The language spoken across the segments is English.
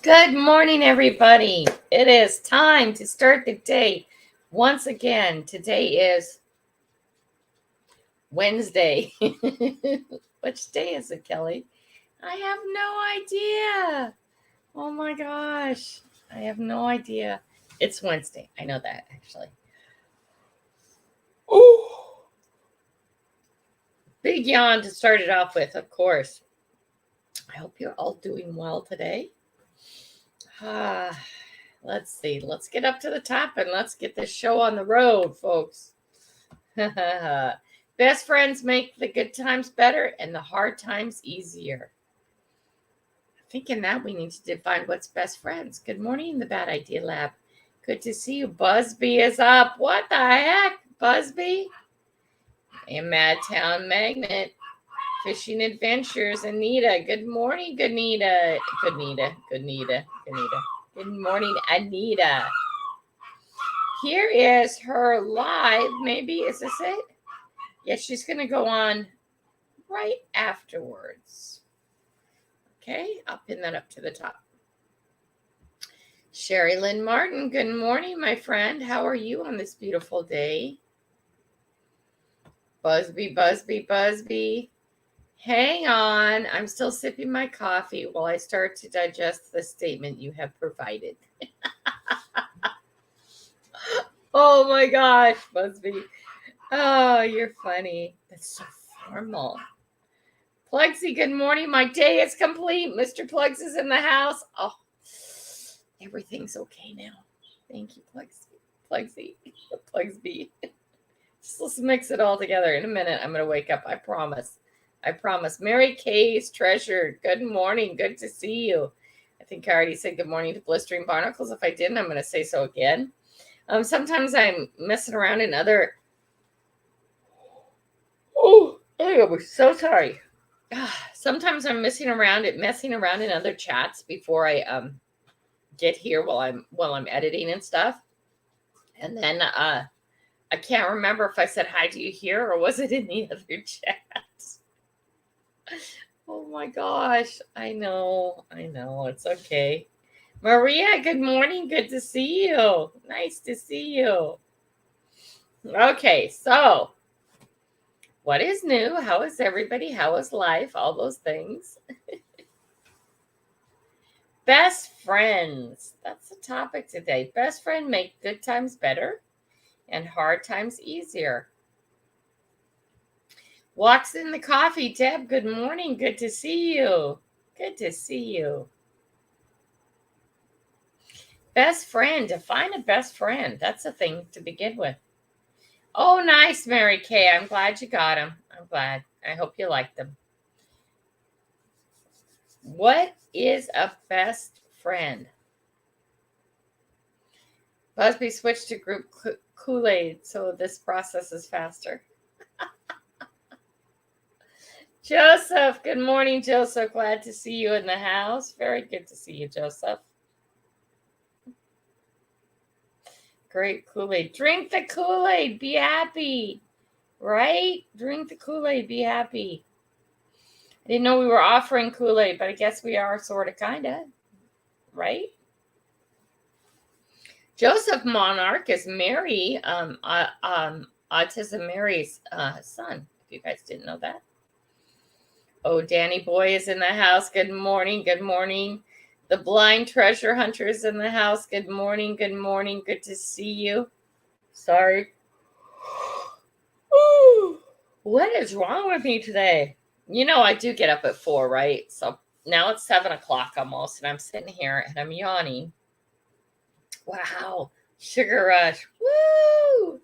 Good morning, everybody. It is time to start the day once again. Today is Wednesday. Which day is it, Kelly? I have no idea. Oh my gosh. I have no idea. It's Wednesday. I know that actually. Ooh. Big yawn to start it off with, of course. I hope you're all doing well today. Let's see. Let's get up to the top and let's get this show on the road, folks. Best friends make the good times better and the hard times easier. Thinking that we need to define what's best friends. Good morning, the Bad Idea Lab. Good to see you. Busby is up. What the heck, Busby? And Madtown Magnet. Fishing Adventures. Anita. Good morning, Goodnita. Goodnita. Good morning, Anita. Here is her live. Maybe, is this it? Yes, she's going to go on right afterwards. Okay, I'll pin that up to the top. Sherry Lynn Martin, good morning, my friend. How are you on this beautiful day? Busby. Hang on. I'm still sipping my coffee while I start to digest the statement you have provided. Oh my gosh, Busby. Oh, you're funny. That's so formal. Plugsy, good morning. My day is complete. Mr. Plugs is in the house. Oh, everything's okay now. Thank you, Plugsy. Plugsby. Just let's mix it all together. In a minute, I'm going to wake up. I promise. Mary Kay's treasure. Good morning. Good to see you. I think I already said good morning to Blistering Barnacles. If I didn't, I'm going to say so again. Sometimes I'm messing around in other... Oh, I'm so sorry. Sometimes I'm messing around in other chats before I get here while I'm editing and stuff. And then I can't remember if I said hi to you here or was it in the other chat. Oh my gosh. I know. It's okay. Maria, good morning. Good to see you. Nice to see you. Okay, so what is new? How is everybody? How is life? All those things. Best friends. That's the topic today. Best friend make good times better and hard times easier. Walks in the coffee. Deb, good morning. Good to see you. Best friend. Define a best friend. That's a thing to begin with. Oh, nice, Mary Kay. I'm glad you got them. I'm glad. I hope you like them. What is a best friend? Busby switched to group Kool-Aid, so this process is faster. Joseph, good morning, Joseph. Glad to see you in the house. Very good to see you, Joseph. Great Kool-Aid. Drink the Kool-Aid. Be happy. Right? Drink the Kool-Aid. Be happy. I didn't know we were offering Kool-Aid, but I guess we are sort of, kind of. Right? Joseph Monarch is Mary, Autism Mary's son, if you guys didn't know that. Oh, Danny Boy is in the house. Good morning. The Blind Treasure Hunter is in the house. Good morning. Good to see you. Sorry. Ooh, what is wrong with me today? You know, I do get up at 4, right? So now it's 7 o'clock almost, and I'm sitting here and I'm yawning. Wow. Sugar rush. Woo!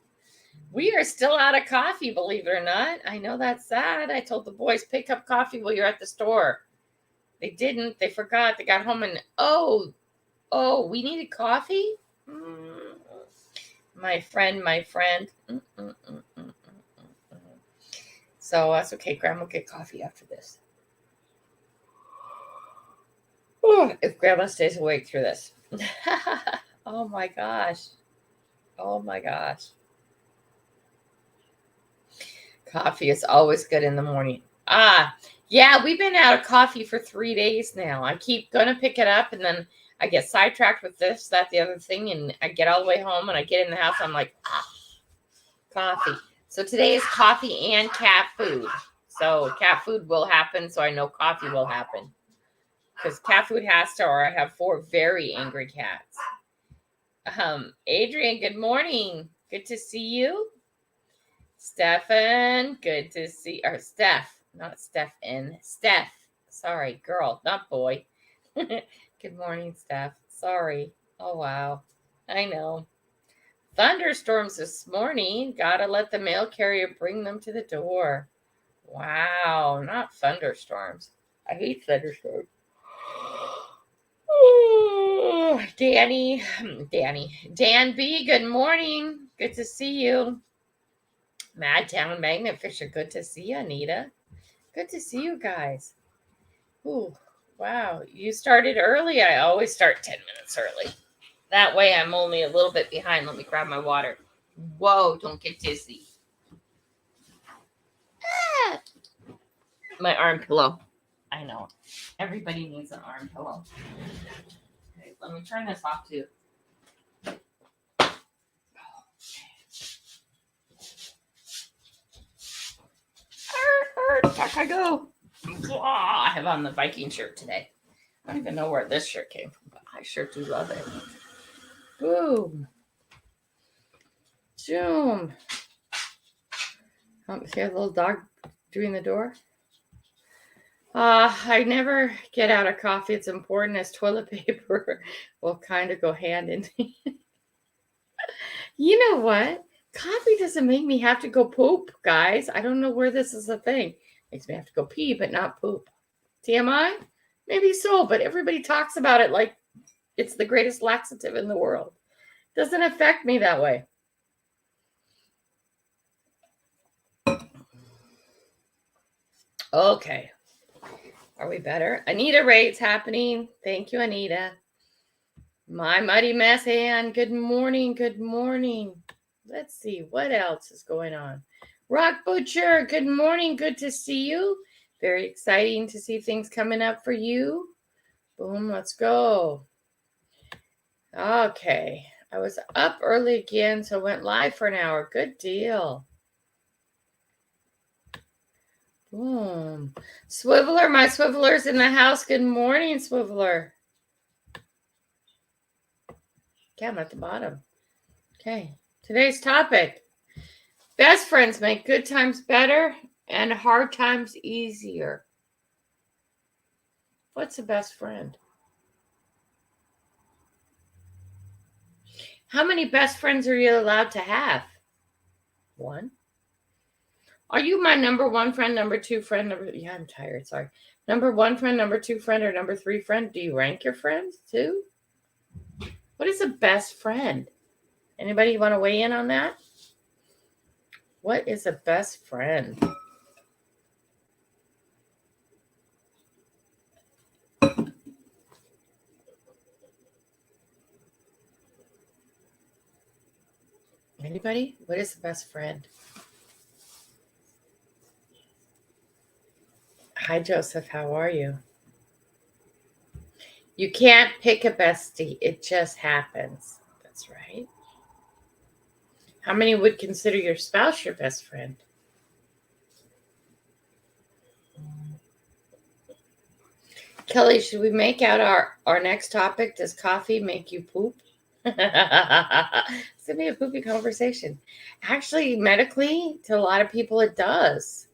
We are still out of coffee, believe it or not. I know that's sad. I told the boys, pick up coffee while you're at the store. They didn't. They forgot. They got home and, oh, we needed coffee? My friend. So that's okay. Grandma will get coffee after this. If Grandma stays awake through this. Oh my gosh. Coffee is always good in the morning. Yeah, we've been out of coffee for 3 days now. I keep going to pick it up and then I get sidetracked with this, that, the other thing, and I get all the way home and I get in the house. I'm like, coffee. So today is coffee and cat food. So cat food will happen. So I know coffee will happen. Because cat food has to, or I have 4 very angry cats. Adrian, good morning. Good to see you. Stefan, good to see, or Steph, not Stefan. Steph. Sorry, girl, not boy. Good morning, Steph. Sorry. Oh, wow. I know. Thunderstorms this morning. Gotta let the mail carrier bring them to the door. Wow, not thunderstorms. I hate thunderstorms. Dan B, good morning. Good to see you. Madtown Magnet Fisher, good to see you, Anita. Good to see you guys. Ooh, wow. You started early. I always start 10 minutes early. That way I'm only a little bit behind. Let me grab my water. Whoa, don't get dizzy. Ah! My arm pillow. I know. Everybody needs an arm pillow. Okay, let me turn this off too. Back I go. I have on the Viking shirt today. I don't even know where this shirt came from, but I sure do love it. Boom. Zoom. See a little dog doing the door? I never get out of coffee. It's important as toilet paper will kind of go hand in hand. You know what? Coffee doesn't make me have to go poop, guys. I don't know where this is a thing. Makes me have to go pee, but not poop. TMI? Maybe so, but everybody talks about it like it's the greatest laxative in the world. Doesn't affect me that way. Okay. Are we better? Anita Raid's happening. Thank you, Anita. My muddy mess hand. Good morning. Good morning. Let's see what else is going on. Rock Butcher. Good morning. Good to see you. Very exciting to see things coming up for you. Boom. Let's go. Okay. I was up early again, so I went live for an hour. Good deal. Boom. Swiveler, my Swiveler's in the house. Good morning, Swiveler. Okay, I'm at the bottom. Okay. Today's topic. Best friends make good times better and hard times easier. What's a best friend? How many best friends are you allowed to have? 1. Are you my number 1 friend, number 2 friend, yeah, I'm tired, sorry. Number 1 friend, number 2 friend, or number 3 friend? Do you rank your friends too? What is a best friend? Anybody want to weigh in on that? What is a best friend? Anybody? What is a best friend? Hi, Joseph. How are you? You can't pick a bestie. It just happens. That's right. How many would consider your spouse your best friend? Kelly, should we make out our next topic? Does coffee make you poop? It's going to be a poopy conversation. Actually, medically, to a lot of people, it does.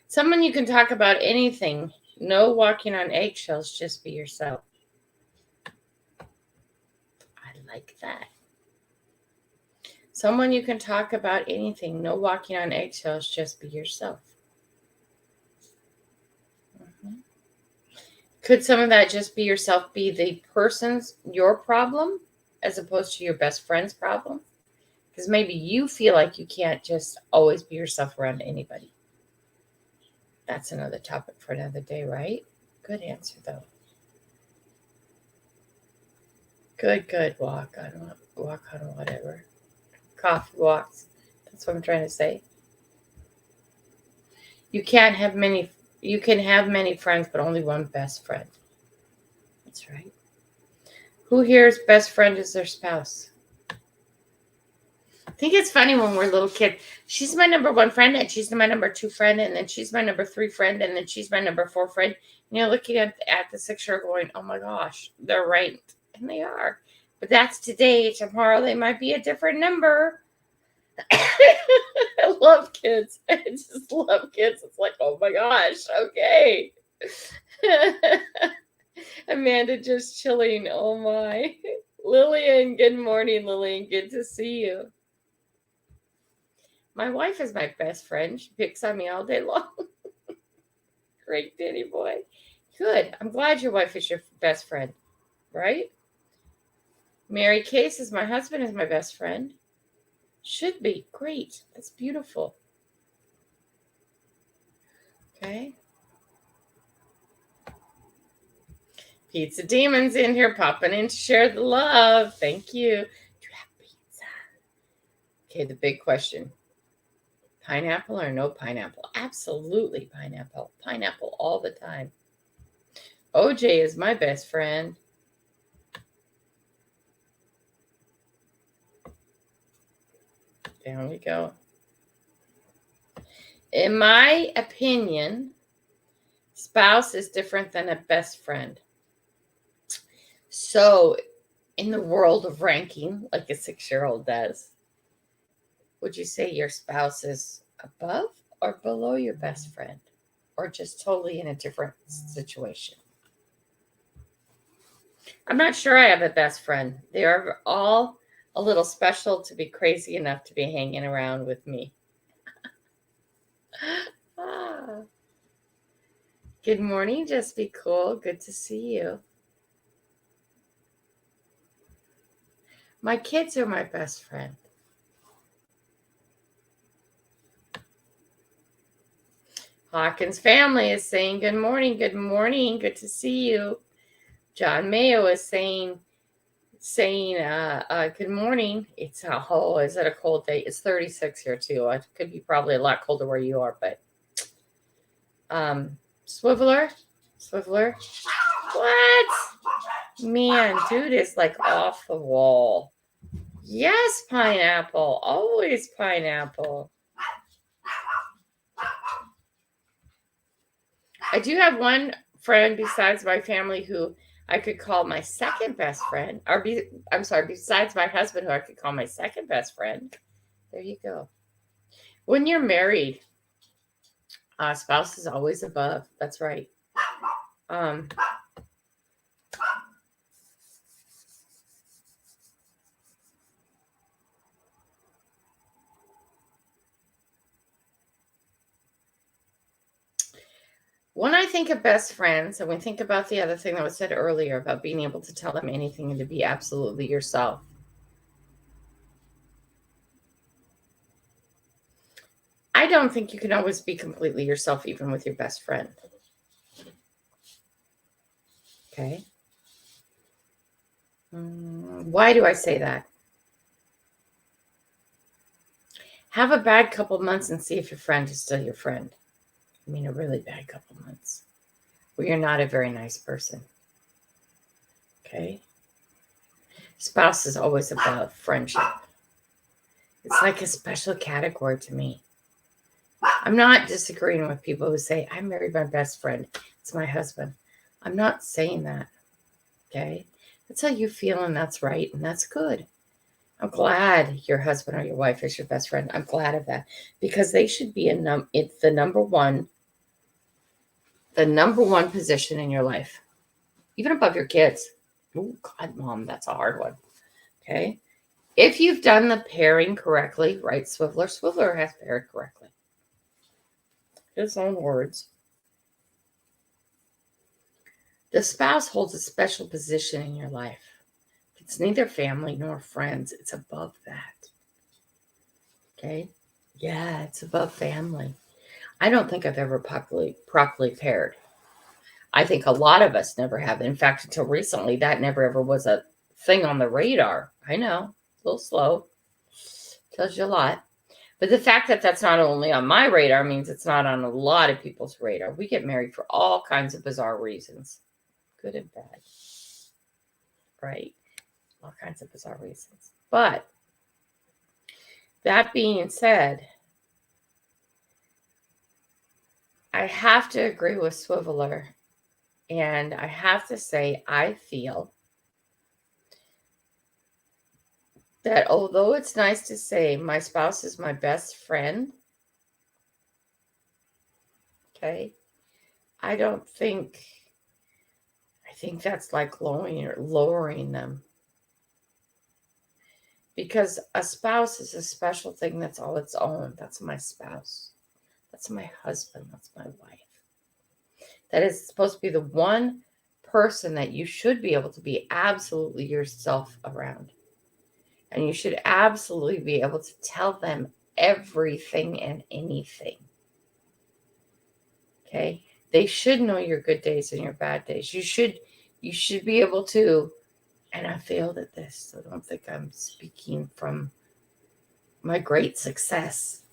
Someone you can talk about anything. No walking on eggshells, just be yourself. I like that. Someone you can talk about anything. No walking on eggshells, just be yourself. Could some of that just be yourself be the person's, your problem, as opposed to your best friend's problem? Because maybe you feel like you can't just always be yourself around anybody. That's another topic for another day, right? Good answer, though. Good. Walk on whatever. Coffee walks. That's what I'm trying to say. You can have many friends, but only one best friend. That's right. Who here's best friend is their spouse? I think it's funny when we're little kids. She's my number one friend, and she's my number two friend, and then she's my number three friend, and then she's my number four friend. And you're looking at the 6-year-old going, oh my gosh, they're right. And they are. But that's today. Tomorrow they might be a different number. I love kids. I just love kids. It's like, oh my gosh, okay. Amanda just chilling. Oh my. Lillian, good morning, Lillian. Good to see you. My wife is my best friend. She picks on me all day long. Great Danny boy. Good. I'm glad your wife is your best friend, right? Mary Kay says my husband is my best friend. Should be. Great. That's beautiful. Okay. Pizza Demon's in here popping in to share the love. Thank you. Do you have pizza? Okay, the big question. Pineapple or no pineapple? Absolutely pineapple. Pineapple all the time. OJ is my best friend. There we go. In my opinion, spouse is different than a best friend. So, in the world of ranking, like a 6-year-old does, would you say your spouse is above or below your best friend? Or just totally in a different situation? I'm not sure I have a best friend. They are all a little special to be crazy enough to be hanging around with me. Good morning, Just Be Cool. Good to see you. My kids are my best friend. Hawkins family is saying good morning. Good morning. Good to see you. John Mayo is saying good morning. It's is it a cold day? It's 36 here too. It could be probably a lot colder where you are, but Swiveler, what? Man, dude is like off the wall. Yes, pineapple. Always pineapple. I do have one friend besides my family who I could call my second best friend. Besides my husband, who I could call my second best friend. There you go. When you're married, spouse is always above. That's right. When I think of best friends, and we think about the other thing that was said earlier about being able to tell them anything and to be absolutely yourself. I don't think you can always be completely yourself, even with your best friend. Okay. Why do I say that? Have a bad couple months and see if your friend is still your friend. I mean, a really bad couple months where you're not a very nice person. Okay. Spouse is always above friendship. It's like a special category to me. I'm not disagreeing with people who say, I married my best friend. It's my husband. I'm not saying that. Okay. That's how you feel, and that's right, and that's good. I'm glad your husband or your wife is your best friend. I'm glad of that, because they should be it's the number one position in your life, even above your kids. Oh, God, Mom, that's a hard one. Okay. If you've done the pairing correctly, right, Swiveler has paired correctly. His own words. The spouse holds a special position in your life. It's neither family nor friends. It's above that. Okay? Yeah, it's above family. I don't think I've ever properly paired. I think a lot of us never have. In fact, until recently, that never ever was a thing on the radar. I know, a little slow. Tells you a lot. But the fact that that's not only on my radar means it's not on a lot of people's radar. We get married for all kinds of bizarre reasons, good and bad. right? All kinds of bizarre reasons. But that being said, I have to agree with Swiveler. And I have to say, I feel that although it's nice to say my spouse is my best friend, okay, I think that's like lowering them. Because a spouse is a special thing that's all its own. That's my spouse. That's my husband. That's my wife. That is supposed to be the one person that you should be able to be absolutely yourself around. And you should absolutely be able to tell them everything and anything. Okay? They should know your good days and your bad days. You should be able to, and I failed at this, so don't think I'm speaking from my great success.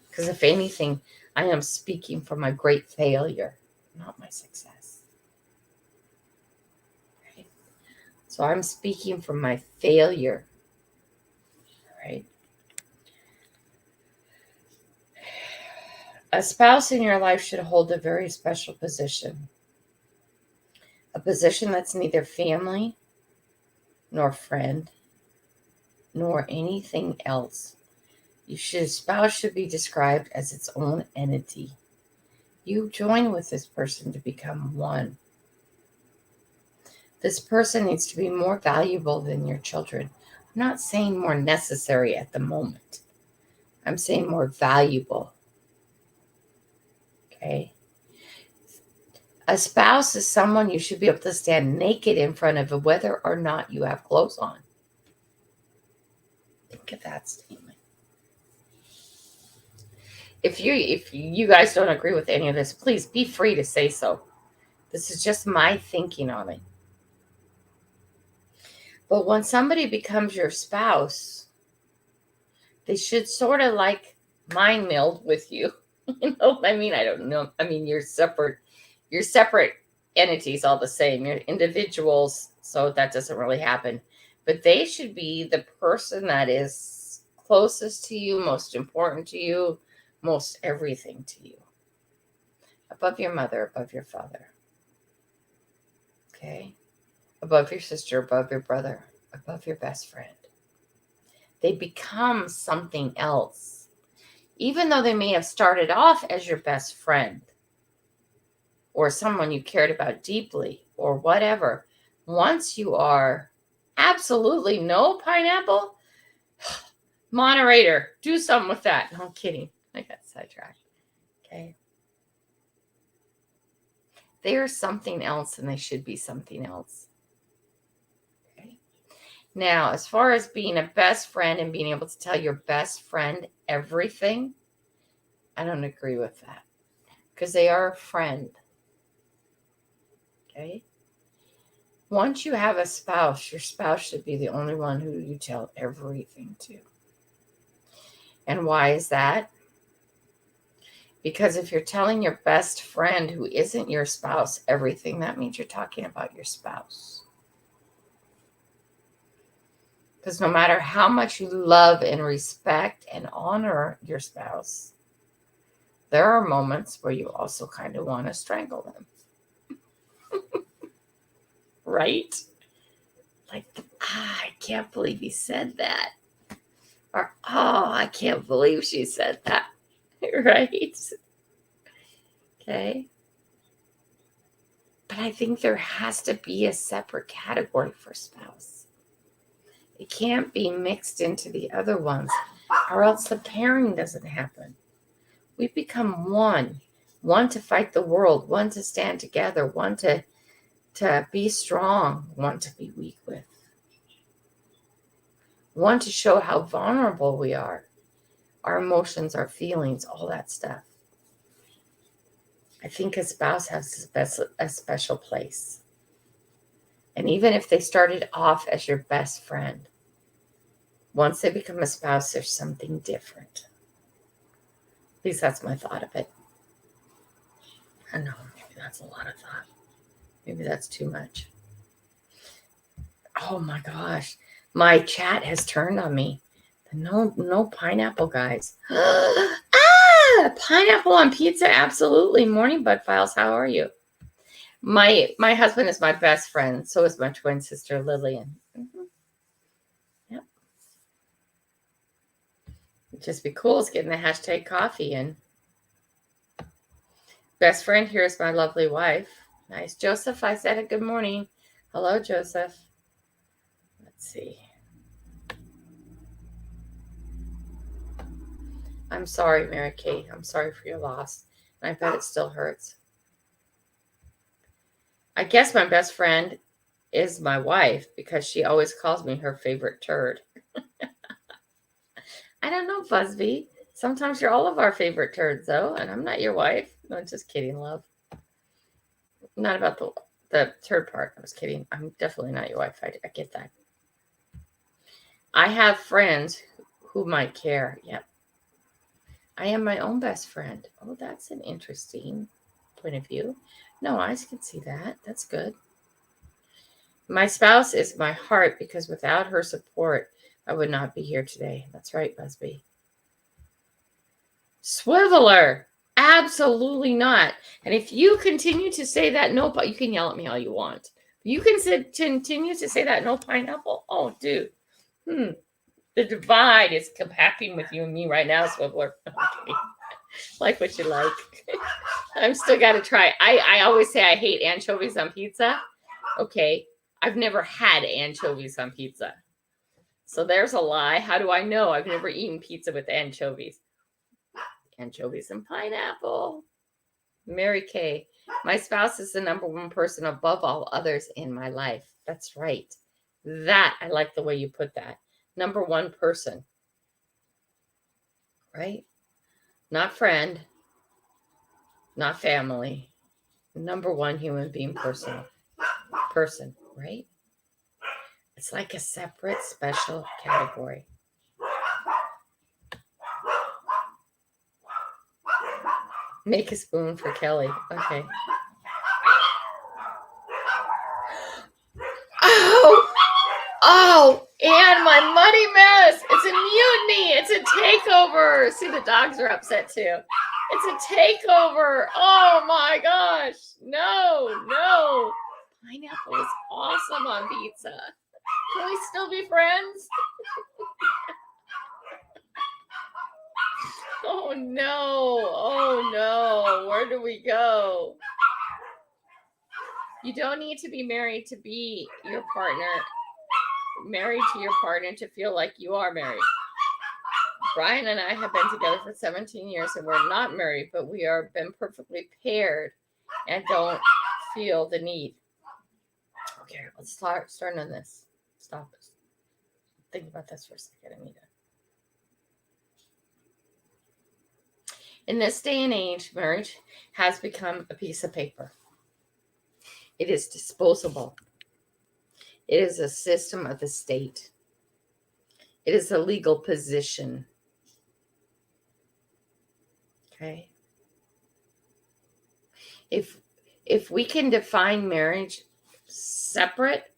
Because if anything, I am speaking from my great failure, not my success. Okay? So I'm speaking from my failure. Right? A spouse in your life should hold a very special position. A position that's neither family, nor friend, nor anything else. A spouse should be described as its own entity. You join with this person to become one. This person needs to be more valuable than your children. I'm not saying more necessary at the moment. I'm saying more valuable. Okay? A spouse is someone you should be able to stand naked in front of, whether or not you have clothes on. Think of that statement. If you guys don't agree with any of this, please be free to say so. This is just my thinking on it. But when somebody becomes your spouse, they should sort of like mind meld with you. You know, I mean, I don't know. I mean, you're separate entities all the same. You're individuals, so that doesn't really happen. But they should be the person that is closest to you, most important to you, most everything to you. Above your mother, above your father. Okay? Above your sister, above your brother, above your best friend. They become something else. Even though they may have started off as your best friend or someone you cared about deeply or whatever, once you are absolutely no pineapple, moderator, do something with that. No, I'm kidding. I got sidetracked. Okay. They are something else and they should be something else. Okay. Now, as far as being a best friend and being able to tell your best friend everything, I don't agree with that because they are a friend. Okay. Once you have a spouse, your spouse should be the only one who you tell everything to. And why is that? Because if you're telling your best friend who isn't your spouse everything, that means you're talking about your spouse. Because no matter how much you love and respect and honor your spouse, there are moments where you also kind of want to strangle them. Right? Like, I can't believe he said that. Or, oh, I can't believe she said that. Right? Okay. But I think there has to be a separate category for spouse. It can't be mixed into the other ones, or else the pairing doesn't happen. We become one to fight the world, one to stand together, one to be strong, one to be weak with, one to show how vulnerable we are, our emotions, our feelings, all that stuff. I think a spouse has a special place. And even if they started off as your best friend, once they become a spouse, there's something different. At least that's my thought of it. I know, maybe that's a lot of thought. Maybe that's too much. Oh my gosh. My chat has turned on me. No pineapple, guys. Pineapple on pizza, absolutely. Morning, Bud Files. How are you? My husband is my best friend. So is my twin sister, Lillian. Yep. It'd just be cool is getting the hashtag coffee in. Best friend here is my lovely wife. Nice. Joseph, I said it. Good morning. Hello, Joseph. Let's see. I'm sorry, Mary Kate. I'm sorry for your loss. And I bet it still hurts. I guess my best friend is my wife because she always calls me her favorite turd. I don't know, Busby. Sometimes you're all of our favorite turds, though, and I'm not your wife. No, just kidding, love. Not about the turd part. I was kidding. I'm definitely not your wife. I get that. I have friends who might care. Yep. I am my own best friend. Oh, that's an interesting point of view. No, I can see that. That's good. My spouse is my heart because without her support, I would not be here today. That's right, Busby. Swiveler. Absolutely not. And if you continue to say that, no, but you can yell at me all you want. You can continue to say that, no pineapple. Oh, dude. The divide is happening with you and me right now, Swiveler. Okay. Like what you like. I'm still got to try. I always say I hate anchovies on pizza. Okay. I've never had anchovies on pizza. So there's a lie. How do I know? I've never eaten pizza with anchovies. Anchovies and pineapple. Mary Kay. My spouse is the number one person above all others in my life. That's right. That, I like the way you put that. Number one person. Right? Not friend. Not family. Number one human being person, right? It's like a separate special category. Make a spoon for Kelly. Okay. Oh, and my muddy mess. It's a mutiny. It's a takeover. See, the dogs are upset too. It's a takeover. Oh my gosh. No. Pineapple is awesome on pizza. Can we still be friends? Oh no. Where do we go? You don't need to be married to be your partner. Married to your partner to feel like you are married. Brian and I have been together for 17 years and we're not married, but we are been perfectly paired and don't feel the need. Okay, let's start on this. Stop it. Think about this for a second, Anita. In this day and age, marriage has become a piece of paper. It is disposable. It is a system of the state. It is a legal position. Okay. If we can define marriage separate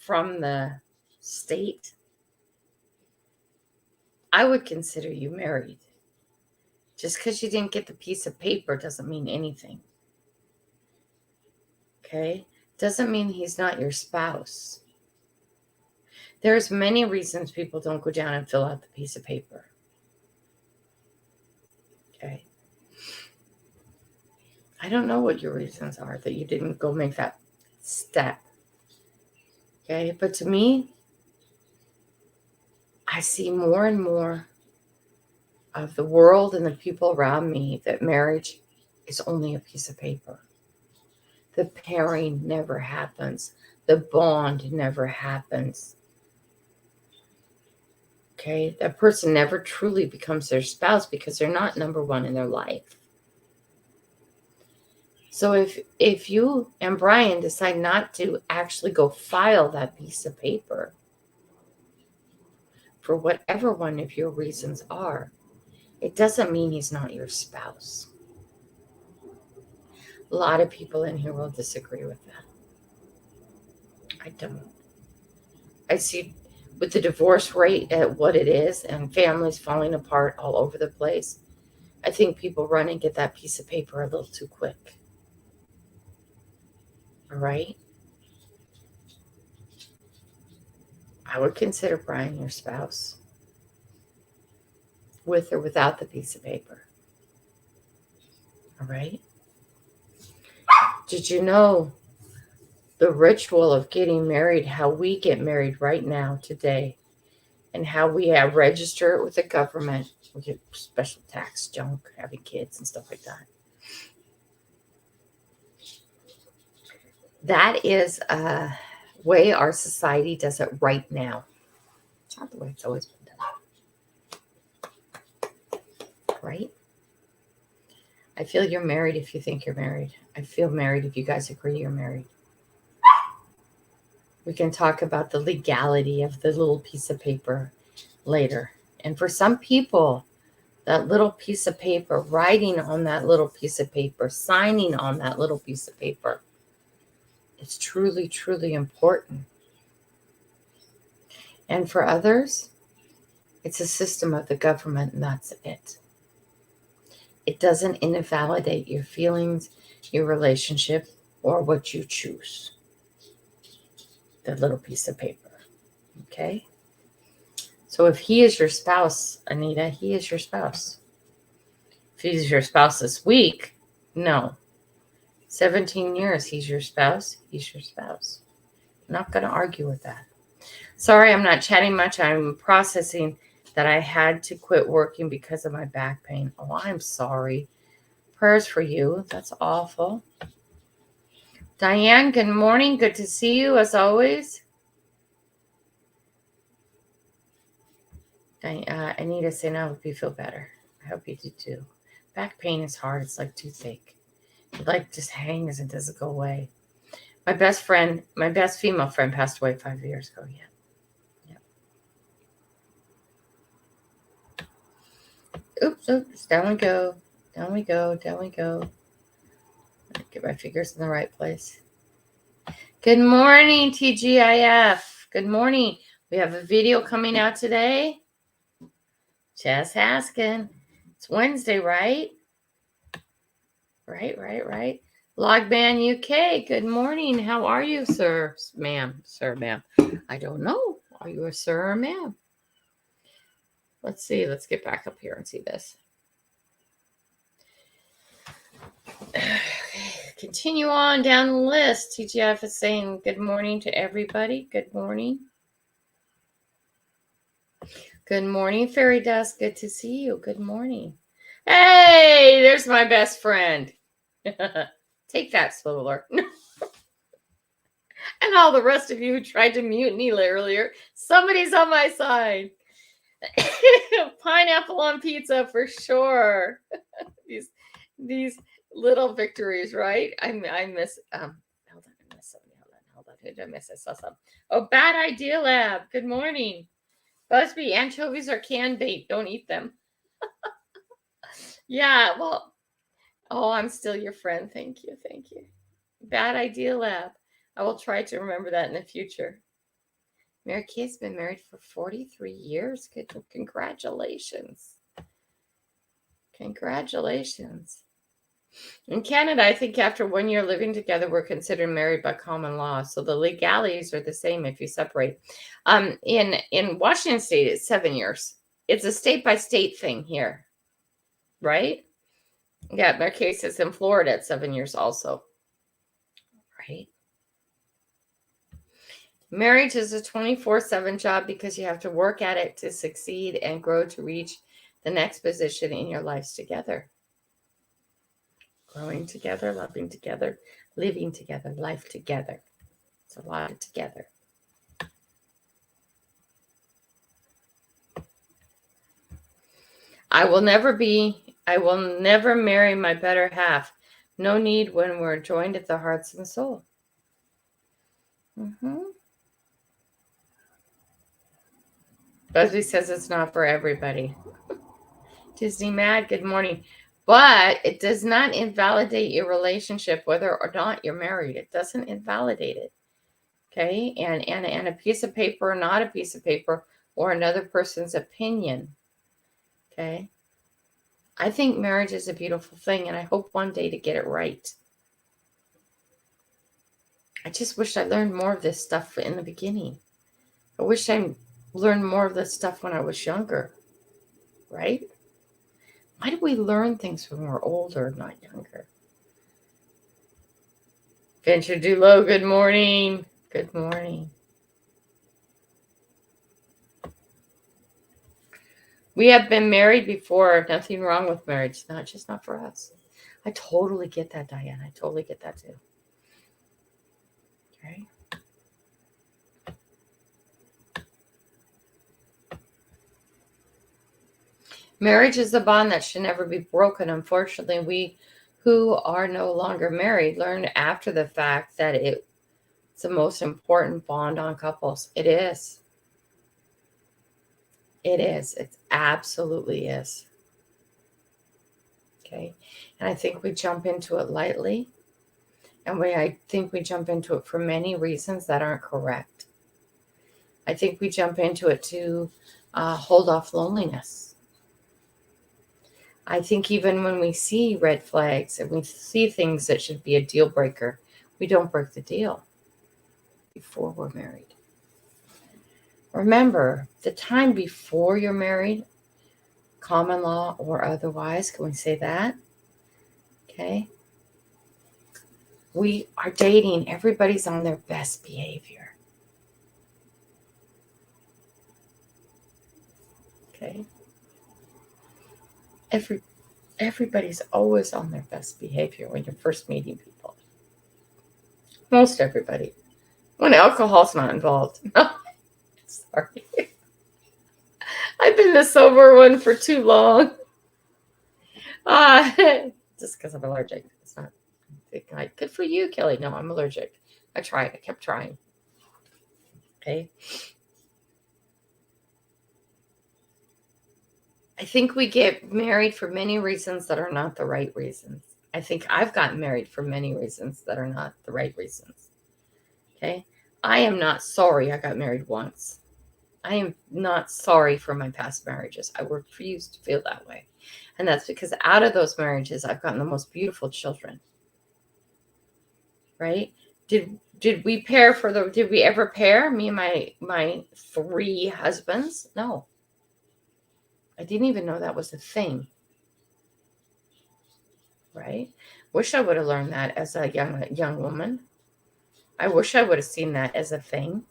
from the state, I would consider you married. Just because you didn't get the piece of paper doesn't mean anything. Okay? Doesn't mean he's not your spouse. There's many reasons people don't go down and fill out the piece of paper. Okay? I don't know what your reasons are that you didn't go make that step. Okay? But to me, I see more and more of the world and the people around me that marriage is only a piece of paper. The pairing never happens. The bond never happens. Okay? That person never truly becomes their spouse because they're not number one in their life. So if you and Brian decide not to actually go file that piece of paper for whatever one of your reasons are, it doesn't mean he's not your spouse. A lot of people in here will disagree with that. I don't. I see with the divorce rate at what it is and families falling apart all over the place, I think people run and get that piece of paper a little too quick. All right? I would consider Brian your spouse, with or without the piece of paper. All right? Did you know the ritual of getting married, how we get married right now, today, and how we register it with the government? We get special tax junk, having kids and stuff like that. That is a way our society does it right now. It's not the way it's always been done. Right? I feel you're married if you think you're married. I feel married if you guys agree you're married. We can talk about the legality of the little piece of paper later. And for some people, that little piece of paper, writing on that little piece of paper, signing on that little piece of paper, it's truly, truly important. And for others, it's a system of the government, and that's it. It doesn't invalidate your feelings, your relationship, or what you choose. The little piece of paper. Okay? So if he is your spouse, Anita, he is your spouse. If he's your spouse this week, no. 17 years, he's your spouse, he's your spouse. I'm not going to argue with that. Sorry, I'm not chatting much. I'm processing that I had to quit working because of my back pain. Oh, I'm sorry. Prayers for you. That's awful. Diane, good morning. Good to see you as always. Anita saying, I hope you feel better. I hope you do too. Back pain is hard. It's like toothache. It like just hangs and doesn't go away. My best female friend passed away 5 years ago. Yeah. Oops. Down we go. Down we go. Get my fingers in the right place. Good morning, TGIF. Good morning. We have a video coming out today. Just asking. It's Wednesday, right? Right. Logman UK. Good morning. How are you, sir? Ma'am. I don't know. Are you a sir or ma'am? Let's see. Let's get back up here and see this. Continue on down the list. TGF is saying good morning to everybody. Good morning. Good morning, Fairy Dust. Good to see you. Good morning. Hey, there's my best friend. Take that, Swoler. And all the rest of you who tried to mute me earlier, somebody's on my side. Pineapple on pizza for sure. These little victories, right? I miss hold on. Who did I miss? I saw some. Oh, Bad Idea Lab. Good morning. Busby, anchovies are canned bait. Don't eat them. Yeah, well, I'm still your friend. Thank you. Bad Idea Lab. I will try to remember that in the future. Mary Kay's been married for 43 years. Good. Congratulations. In Canada, I think after 1 year living together, we're considered married by common law. So the legalities are the same if you separate. In Washington State, it's 7 years. It's a state-by-state thing here, right? Yeah, Mary Kay says in Florida, it's 7 years also, right? Marriage is a 24/7 job because you have to work at it to succeed and grow to reach the next position in your lives together. Growing together, loving together, living together, life together. It's a lot together. I will never marry my better half. No need when we're joined at the hearts and soul. Busby says it's not for everybody. Disney Mad, good morning. But it does not invalidate your relationship, whether or not you're married. It doesn't invalidate it. Okay, and a piece of paper, not a piece of paper, or another person's opinion. Okay. I think marriage is a beautiful thing, and I hope one day to get it right. I just wish I learned more of this stuff in the beginning. I wish I learned more of this stuff when I was younger, right? Why do we learn things when we're older, not younger? Venture Dulo, good morning. Good morning. We have been married before. Nothing wrong with marriage. Not for us. I totally get that, Diane. I totally get that too. Okay. Marriage is a bond that should never be broken. Unfortunately, we who are no longer married learn after the fact that it's the most important bond on couples. It is. It is. It absolutely is. Okay. And I think we jump into it lightly. And I think we jump into it for many reasons that aren't correct. I think we jump into it to hold off loneliness. I think even when we see red flags and we see things that should be a deal breaker, we don't break the deal before we're married. Remember, the time before you're married, common law or otherwise, can we say that? Okay. We are dating. Everybody's on their best behavior. Okay. Everybody's always on their best behavior when you're first meeting people. Most everybody. When alcohol's not involved. Sorry. I've been the sober one for too long. Just because I'm allergic. It's not good for you, Kelly. No, I'm allergic. I tried. I kept trying. Okay. I think we get married for many reasons that are not the right reasons. I think I've gotten married for many reasons that are not the right reasons. Okay. I am not sorry I got married once. I am not sorry for my past marriages. I refuse to feel that way. And that's because out of those marriages, I've gotten the most beautiful children. Right? Did we pair did we ever pair? Me and my 3 husbands? No. I didn't even know that was a thing. Right? Wish I would have learned that as a young woman. I wish I would have seen that as a thing.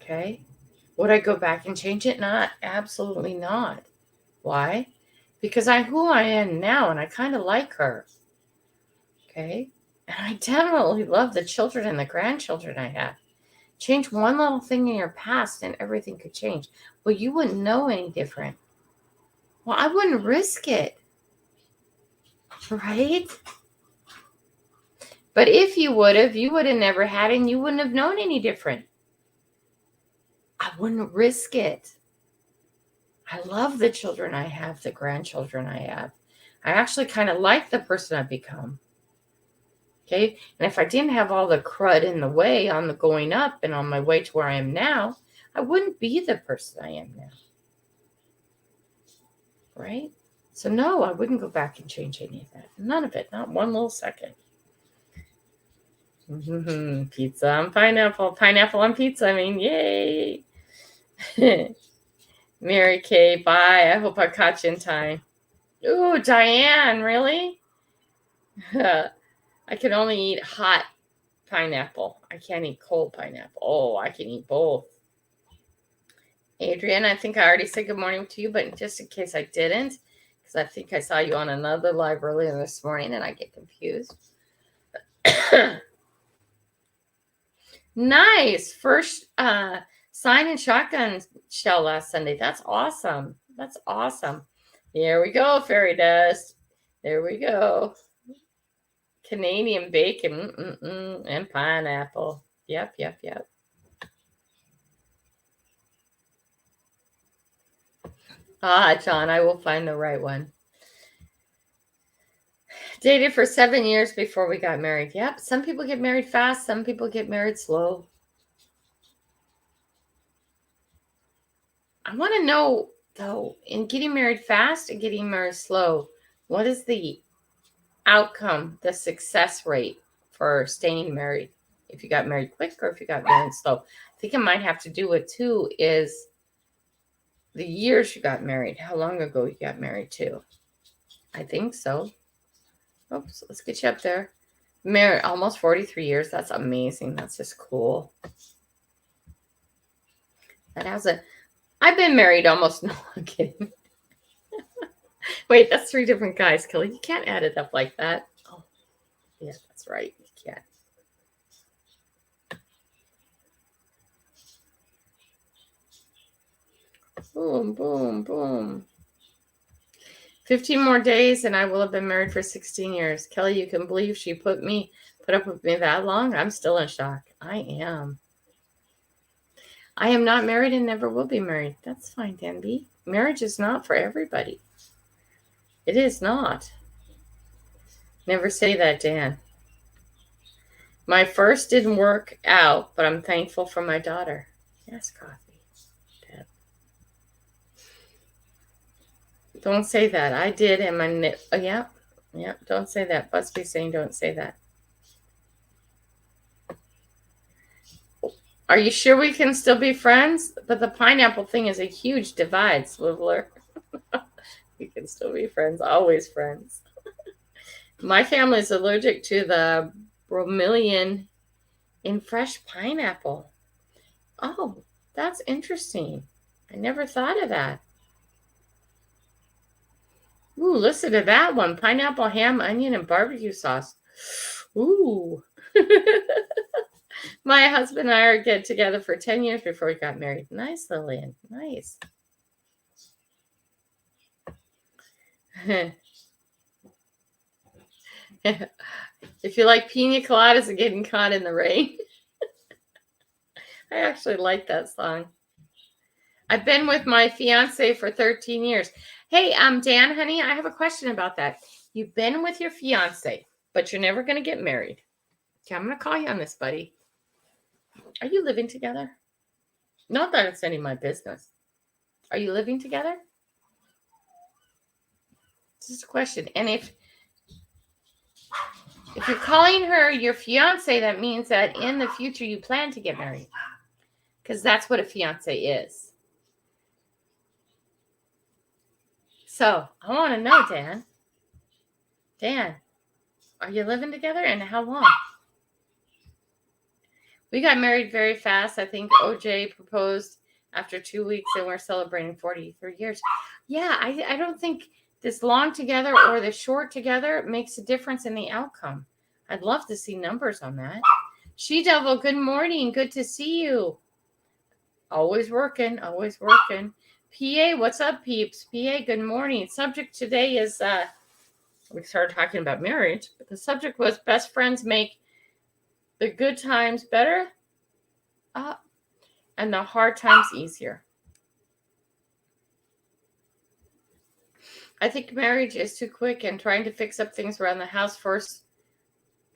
Okay? Would I go back and change it? Not, absolutely not. Why? Because who I am now, and I kind of like her. Okay? And I definitely love the children and the grandchildren I have. Change one little thing in your past and everything could change. Well, you wouldn't know any different. Well, I wouldn't risk it. Right? But if you would have never had it and you wouldn't have known any different. I wouldn't risk it. I love the children I have, the grandchildren I have. I actually kind of like the person I've become. Okay. And if I didn't have all the crud in the way on the going up and on my way to where I am now, I wouldn't be the person I am now. Right? So no, I wouldn't go back and change any of that. None of it. Not one little second. Pizza on pineapple. Pineapple on pizza. I mean, yay. Mary Kay, bye. I hope I caught you in time. Ooh, Diane, really? I can only eat hot pineapple. I can't eat cold pineapple. Oh, I can eat both. Adrian, I think I already said good morning to you, but just in case I didn't, because I think I saw you on another live earlier this morning and I get confused. Nice. First sign and shotgun shell last Sunday. That's awesome. That's awesome. Here we go, fairy dust. There we go. Canadian bacon and pineapple. Yep. John, I will find the right one. Dated for 7 years before we got married. Yep. Some people get married fast. Some people get married slow. I want to know, though, in getting married fast and getting married slow, what is the outcome, the success rate for staying married? If you got married quick or if you got married slow. I think it might have to do with, too, is the years you got married. How long ago you got married, too. I think so. Oops, let's get you up there. Married almost 43 years. That's amazing. That's just cool. I've been married almost, no, I'm kidding. Wait, that's 3 different guys, Kelly. You can't add it up like that. Oh, yeah, that's right. You can't. Boom, boom, boom. 15 more days and I will have been married for 16 years. Kelly, you can believe she put up with me that long? I'm still in shock. I am. I am not married and never will be married. That's fine, Danby. Marriage is not for everybody. It is not. Never say that, Dan. My first didn't work out, but I'm thankful for my daughter. Yes, Coffee. Deb. Don't say that. I did, and my yeah. Don't say that. Busby's saying don't say that. Are you sure we can still be friends? But the pineapple thing is a huge divide, Swiveler. We can still be friends, always friends. My family is allergic to the bromeliad in fresh pineapple. Oh, that's interesting. I never thought of that. Ooh, listen to that one. Pineapple, ham, onion, and barbecue sauce. Ooh. My husband and I are get together for 10 years before we got married. Nice, Lillian. Nice. If you like pina coladas and getting caught in the rain. I actually like that song. I've been with my fiance for 13 years. Hey, Dan, honey, I have a question about that. You've been with your fiance, but you're never going to get married. Okay, I'm going to call you on this, buddy. Are you living together? Not that it's any of my business. Are you living together? This is a question. And if you're calling her your fiance, that means that in the future you plan to get married. Because that's what a fiance is. So I want to know, Dan. Dan, are you living together and how long? We got married very fast. I think OJ proposed after 2 weeks and we're celebrating 43 years. Yeah, I don't think this long together or this short together makes a difference in the outcome. I'd love to see numbers on that. She-Devil, good morning. Good to see you. Always working, always working. PA, what's up, peeps? PA, good morning. Subject today is, we started talking about marriage, but the subject was best friends make the good times better and the hard times easier. I think marriage is too quick and trying to fix up things around the house first.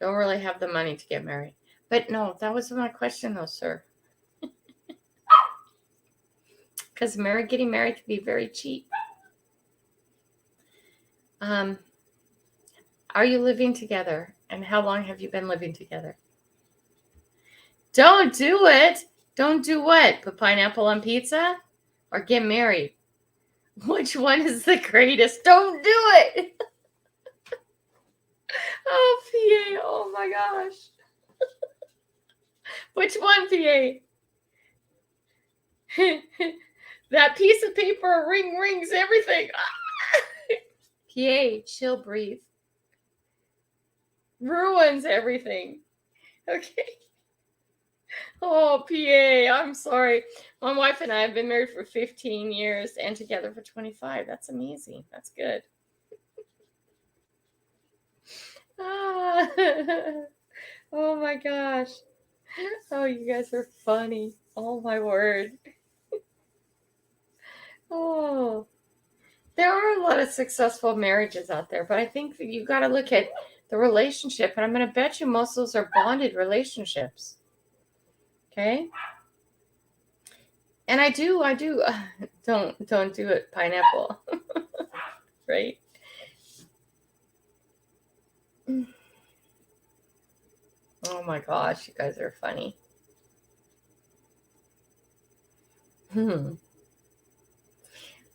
Don't really have the money to get married. But no, that wasn't my question though, sir. Because getting married can be very cheap. Are you living together? And how long have you been living together? Don't do it. Don't do what? Put pineapple on pizza? Or get married? Which one is the greatest? Don't do it. Oh, PA. Oh, my gosh. Which one, PA? That piece of paper rings everything. PA, chill, breathe. Ruins everything. Okay. Oh, PA, I'm sorry. My wife and I have been married for 15 years and together for 25. That's amazing. That's good. Oh, my gosh. Oh, you guys are funny. Oh, my word. Oh, There are a lot of successful marriages out there, but I think that you got to look at the relationship, and I'm going to bet you most of those are bonded relationships. Okay? And I do, don't do it, pineapple. Right? Oh my gosh, you guys are funny.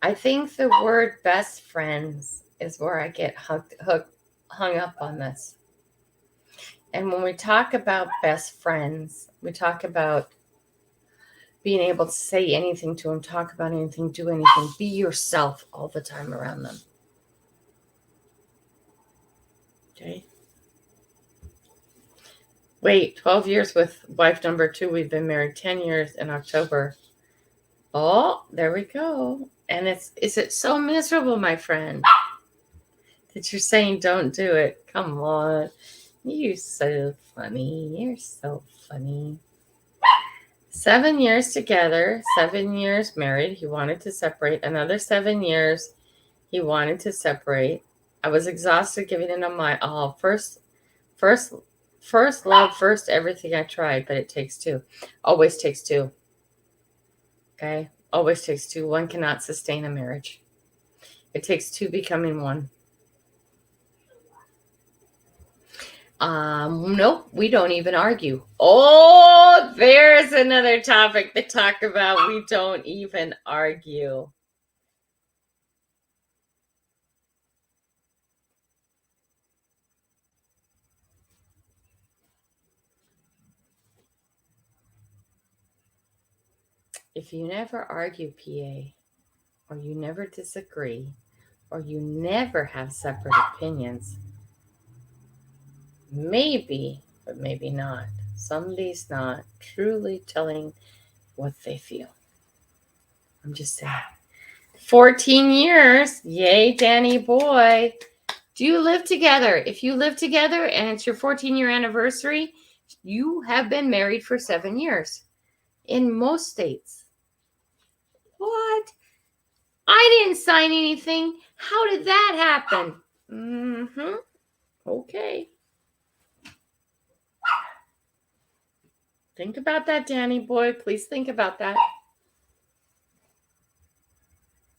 I think the word best friends is where I get hung up on this. And when we talk about best friends, we talk about being able to say anything to them, talk about anything, do anything, be yourself all the time around them. Okay? Wait, 12 years with wife number 2. We've been married 10 years in October. Oh, there we go. And is it so miserable, my friend, that you're saying don't do it? Come on. You're so funny. You're so funny. 7 years together, 7 years married. He wanted to separate. Another 7 years, he wanted to separate. I was exhausted giving it my all. First love, first everything I tried, but it takes two. Always takes two. Okay? Always takes two. One cannot sustain a marriage. It takes two becoming one. Nope, we don't even argue. Oh, there's another topic to talk about. We don't even argue. If you never argue, PA, or you never disagree, or you never have separate opinions, maybe, but maybe not, somebody's not truly telling what they feel. I'm just saying. 14 years. Yay, Danny boy. Do you live together? If you live together and it's your 14-year anniversary, you have been married for 7 years in most states. What? I didn't sign anything. How did that happen? Okay. Think about that, Danny boy. Please think about that.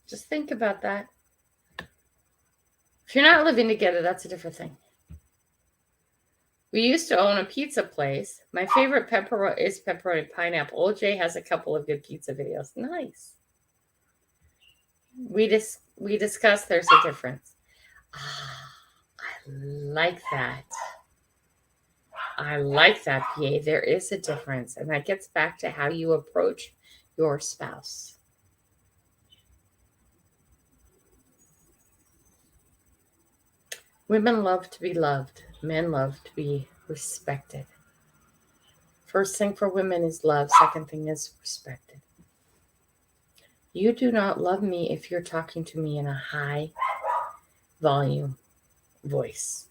Just think about that. If you're not living together, that's a different thing. We used to own a pizza place. My favorite is pepperoni pineapple. OJ has a couple of good pizza videos. Nice. We discussed there's a difference. I like that. I like that, PA. There is a difference. And that gets back to how you approach your spouse. Women love to be loved. Men love to be respected. First thing for women is love. Second thing is respected. You do not love me if you're talking to me in a high volume voice.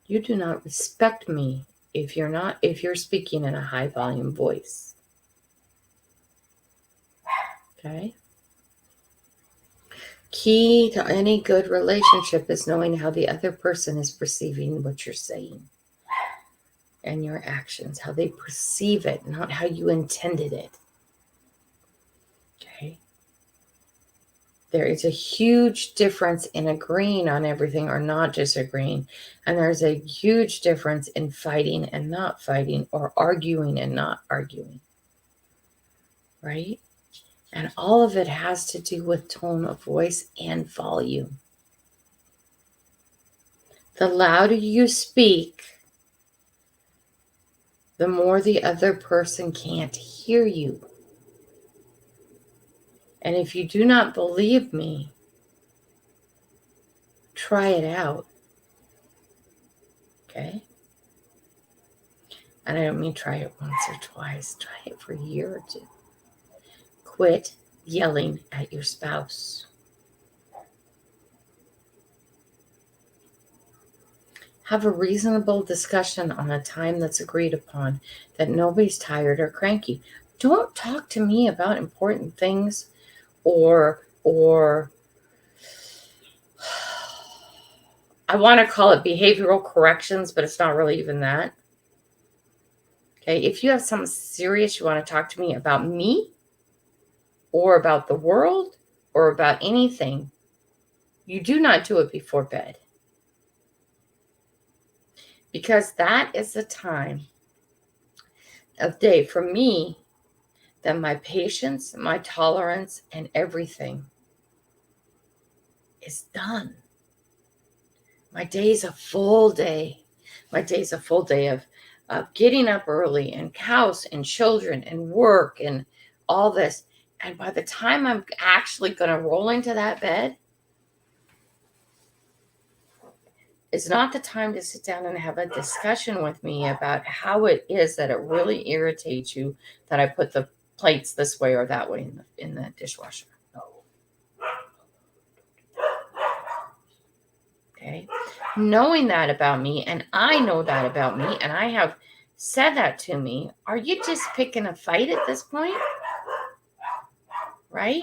You do not respect me if you're speaking in a high volume voice. Okay? Key to any good relationship is knowing how the other person is perceiving what you're saying and your actions, how they perceive it, not how you intended it. Okay? There is a huge difference in agreeing on everything or not disagreeing. And there's a huge difference in fighting and not fighting, or arguing and not arguing. Right? And all of it has to do with tone of voice and volume. The louder you speak, the more the other person can't hear you. And if you do not believe me, try it out. Okay? And I don't mean try it once or twice. Try it for a year or two. Quit yelling at your spouse. Have a reasonable discussion on a time that's agreed upon, that nobody's tired or cranky. Don't talk to me about important things or or I want to call it behavioral corrections, but it's not really even that. Okay, if you have something serious you want to talk to me about me or about the world or about anything, you do not do it before bed. Because that is the time of day for me that my patience, my tolerance, and everything is done. My day's a full day. My day's a full day of getting up early and house and children and work and all this. And by the time I'm actually going to roll into that bed, it's not the time to sit down and have a discussion with me about how it is that it really irritates you that I put the plates this way or that way in the dishwasher. Okay. Knowing that about me, and I know that about me, and I have said that to me, are you just picking a fight at this point? Right?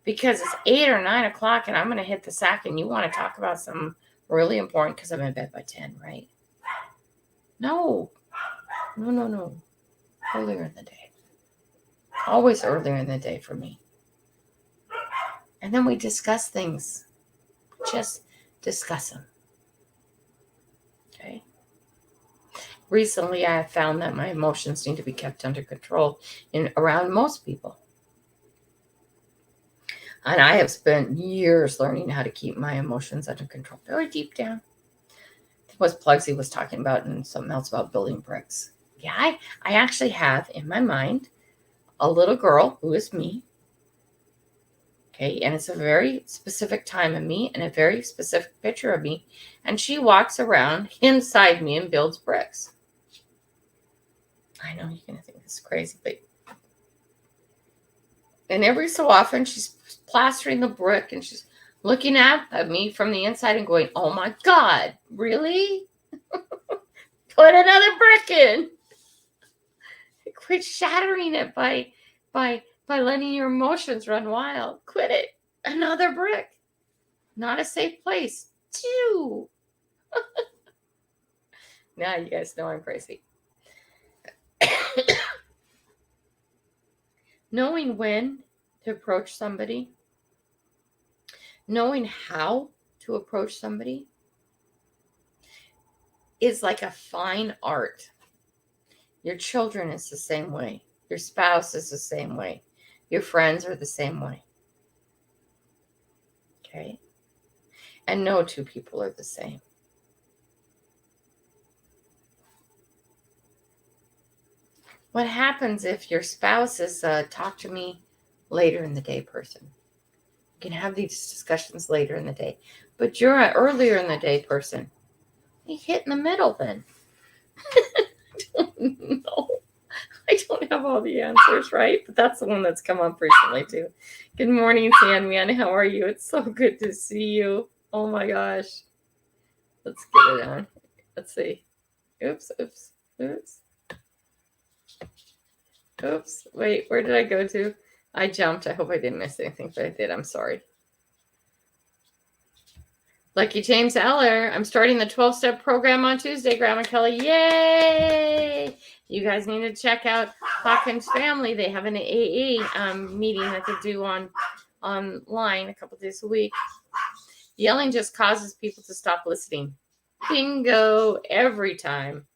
Because it's 8 or 9 o'clock and I'm going to hit the sack and you want to talk about something really important because I'm in bed by 10, right? No. Earlier in the day. Always earlier in the day for me. And then we discuss things. Just discuss them. Okay? Recently, I have found that my emotions need to be kept under control around most people. And I have spent years learning how to keep my emotions under control. Very deep down. It was Plugsy was talking about and something else about building bricks. Yeah, I actually have in my mind a little girl who is me. Okay, and it's a very specific time of me and a very specific picture of me. And she walks around inside me and builds bricks. I know you're going to think this is crazy, but... And every so often, she's plastering the brick and she's looking at me from the inside and going, oh my God, really? Put another brick in. Quit shattering it by letting your emotions run wild. Quit it. Another brick. Not a safe place. 2. Now you guys know I'm crazy. Knowing when to approach somebody, knowing how to approach somebody is like a fine art. Your children is the same way. Your spouse is the same way. Your friends are the same way. Okay? And no 2 people are the same. What happens if your spouse is talk to me later in the day person? You can have these discussions later in the day. But you're an earlier in the day person. You hit in the middle then. I don't know. I don't have all the answers, right? But that's the one that's come up recently too. Good morning, Sandman. How are you? It's so good to see you. Oh my gosh. Let's get it on. Let's see. Oops. Wait, where did I go to? I jumped. I hope I didn't miss anything, but I did. I'm sorry. Lucky James Eller. I'm starting the 12-step program on Tuesday, Grandma Kelly. Yay! You guys need to check out Hawkins Family. They have an AA meeting that they do online a couple days a week. Yelling just causes people to stop listening. Bingo every time.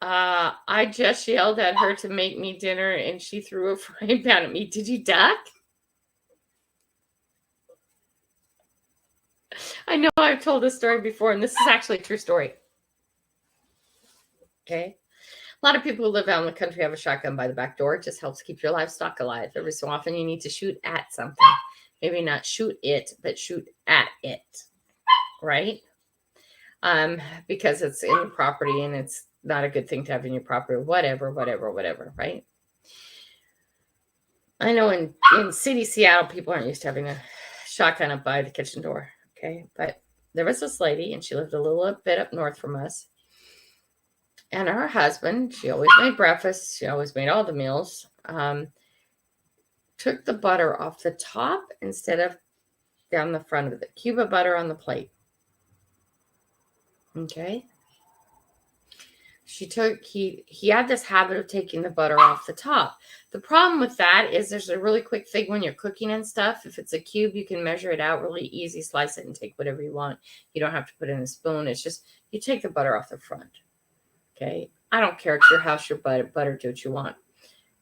I just yelled at her to make me dinner and she threw a frying pan at me. Did you duck? I know I've told this story before, and this is actually a true story. Okay. A lot of people who live out in the country have a shotgun by the back door. It just helps keep your livestock alive. Every so often you need to shoot at something. Maybe not shoot it, but shoot at it. Right? Because it's in your property and it's not a good thing to have in your property. Whatever, right? I know in city Seattle, people aren't used to having a shotgun up by the kitchen door. Okay. But there was this lady and she lived a little bit up north from us. And her husband, she always made breakfast. She always made all the meals. took the butter off the top instead of down the front of the cube of butter on the plate. Okay. He had this habit of taking the butter off the top. The problem with that is there's a really quick thing when you're cooking and stuff. If it's a cube, you can measure it out really easy, slice it and take whatever you want. You don't have to put it in a spoon. It's just you take the butter off the front. Okay. I don't care. It's your house, your butter, do what you want.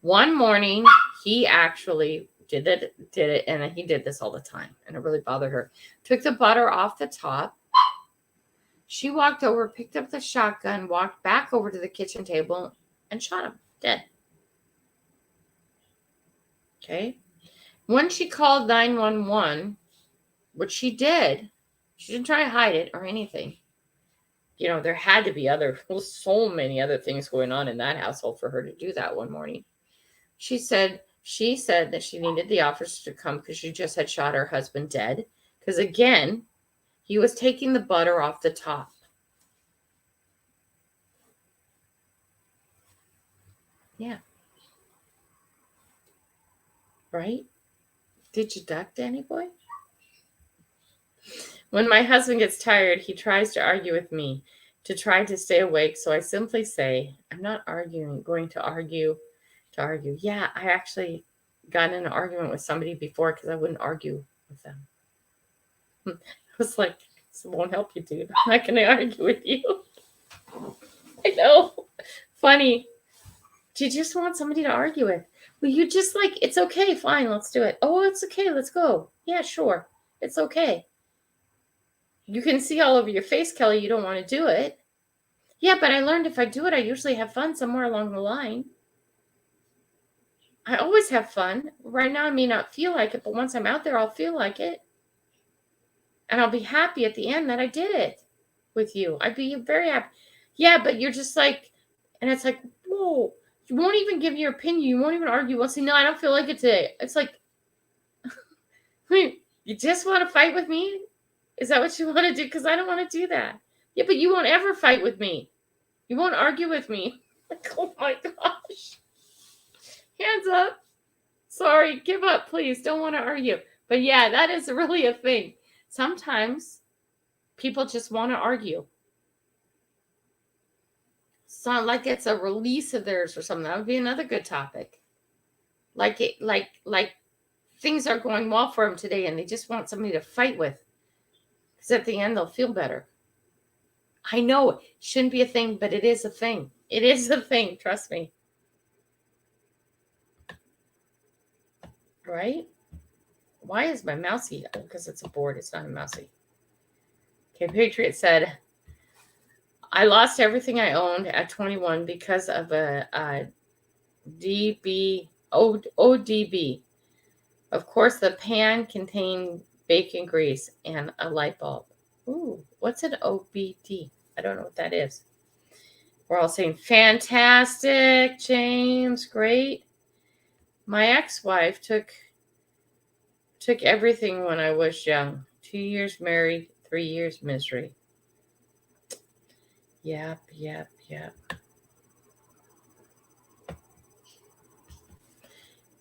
One morning, he actually did it, and he did this all the time, and it really bothered her. Took the butter off the top. She walked over, picked up the shotgun, walked back over to the kitchen table, and shot him dead. Okay. When she called 911, which she did, she didn't try to hide it or anything. You know, there had to be so many other things going on in that household for her to do that one morning. She said that she needed the officers to come because she just had shot her husband dead. Because again, he was taking the butter off the top. Yeah. Right? Did you duck, Danny boy? When my husband gets tired, he tries to argue with me to try to stay awake. So I simply say, I'm not going to argue. Yeah, I actually got in an argument with somebody before because I wouldn't argue with them. I was like, this won't help you, dude. I'm not going to argue with you. I know. Funny. Do you just want somebody to argue with? Well, you just like, it's okay. Fine. Let's do it. Oh, it's okay. Let's go. Yeah, sure. It's okay. You can see all over your face, Kelly, you don't want to do it. Yeah, but I learned if I do it, I usually have fun somewhere along the line. I always have fun. Right now, I may not feel like it, but once I'm out there, I'll feel like it. And I'll be happy at the end that I did it with you. I'd be very happy. Yeah, but you're just like, and it's like, whoa, you won't even give your opinion. You won't even argue. Well, say, no, I don't feel like it today. It's like, wait, you just want to fight with me? Is that what you want to do? Because I don't want to do that. Yeah, but you won't ever fight with me. You won't argue with me. Like, oh my gosh. Hands up. Sorry, give up, please. Don't want to argue. But yeah, that is really a thing. Sometimes people just want to argue. It's not like it's a release of theirs or something. That would be another good topic. Like things are going well for them today and they just want somebody to fight with. Because at the end, they'll feel better. I know it shouldn't be a thing, but it is a thing. It is a thing. Trust me. Right? Why is my mousey? Because it's a board. It's not a mousey. Okay, Patriot said, I lost everything I owned at 21 because of a ODB. Of course, the pan contained bacon grease and a light bulb. Ooh, what's an OBD? I don't know what that is. We're all saying, fantastic, James, great. My ex-wife took everything when I was young. 2 years married, 3 years misery. Yep.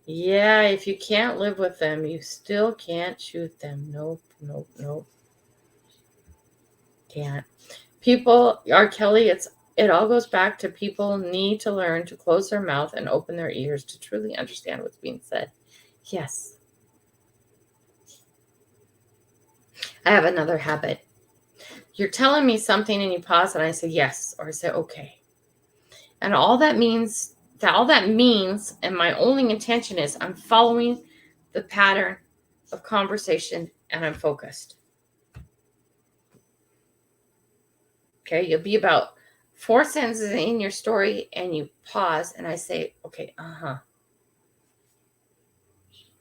Yeah, if you can't live with them, you still can't shoot them. Nope. Can't. People, R. Kelly, it all goes back to people need to learn to close their mouth and open their ears to truly understand what's being said. Yes. I have another habit. You're telling me something and you pause and I say yes, or I say okay. And all that means, and my only intention is I'm following the pattern of conversation and I'm focused. Okay, you'll be about 4 sentences in your story and you pause and I say, okay,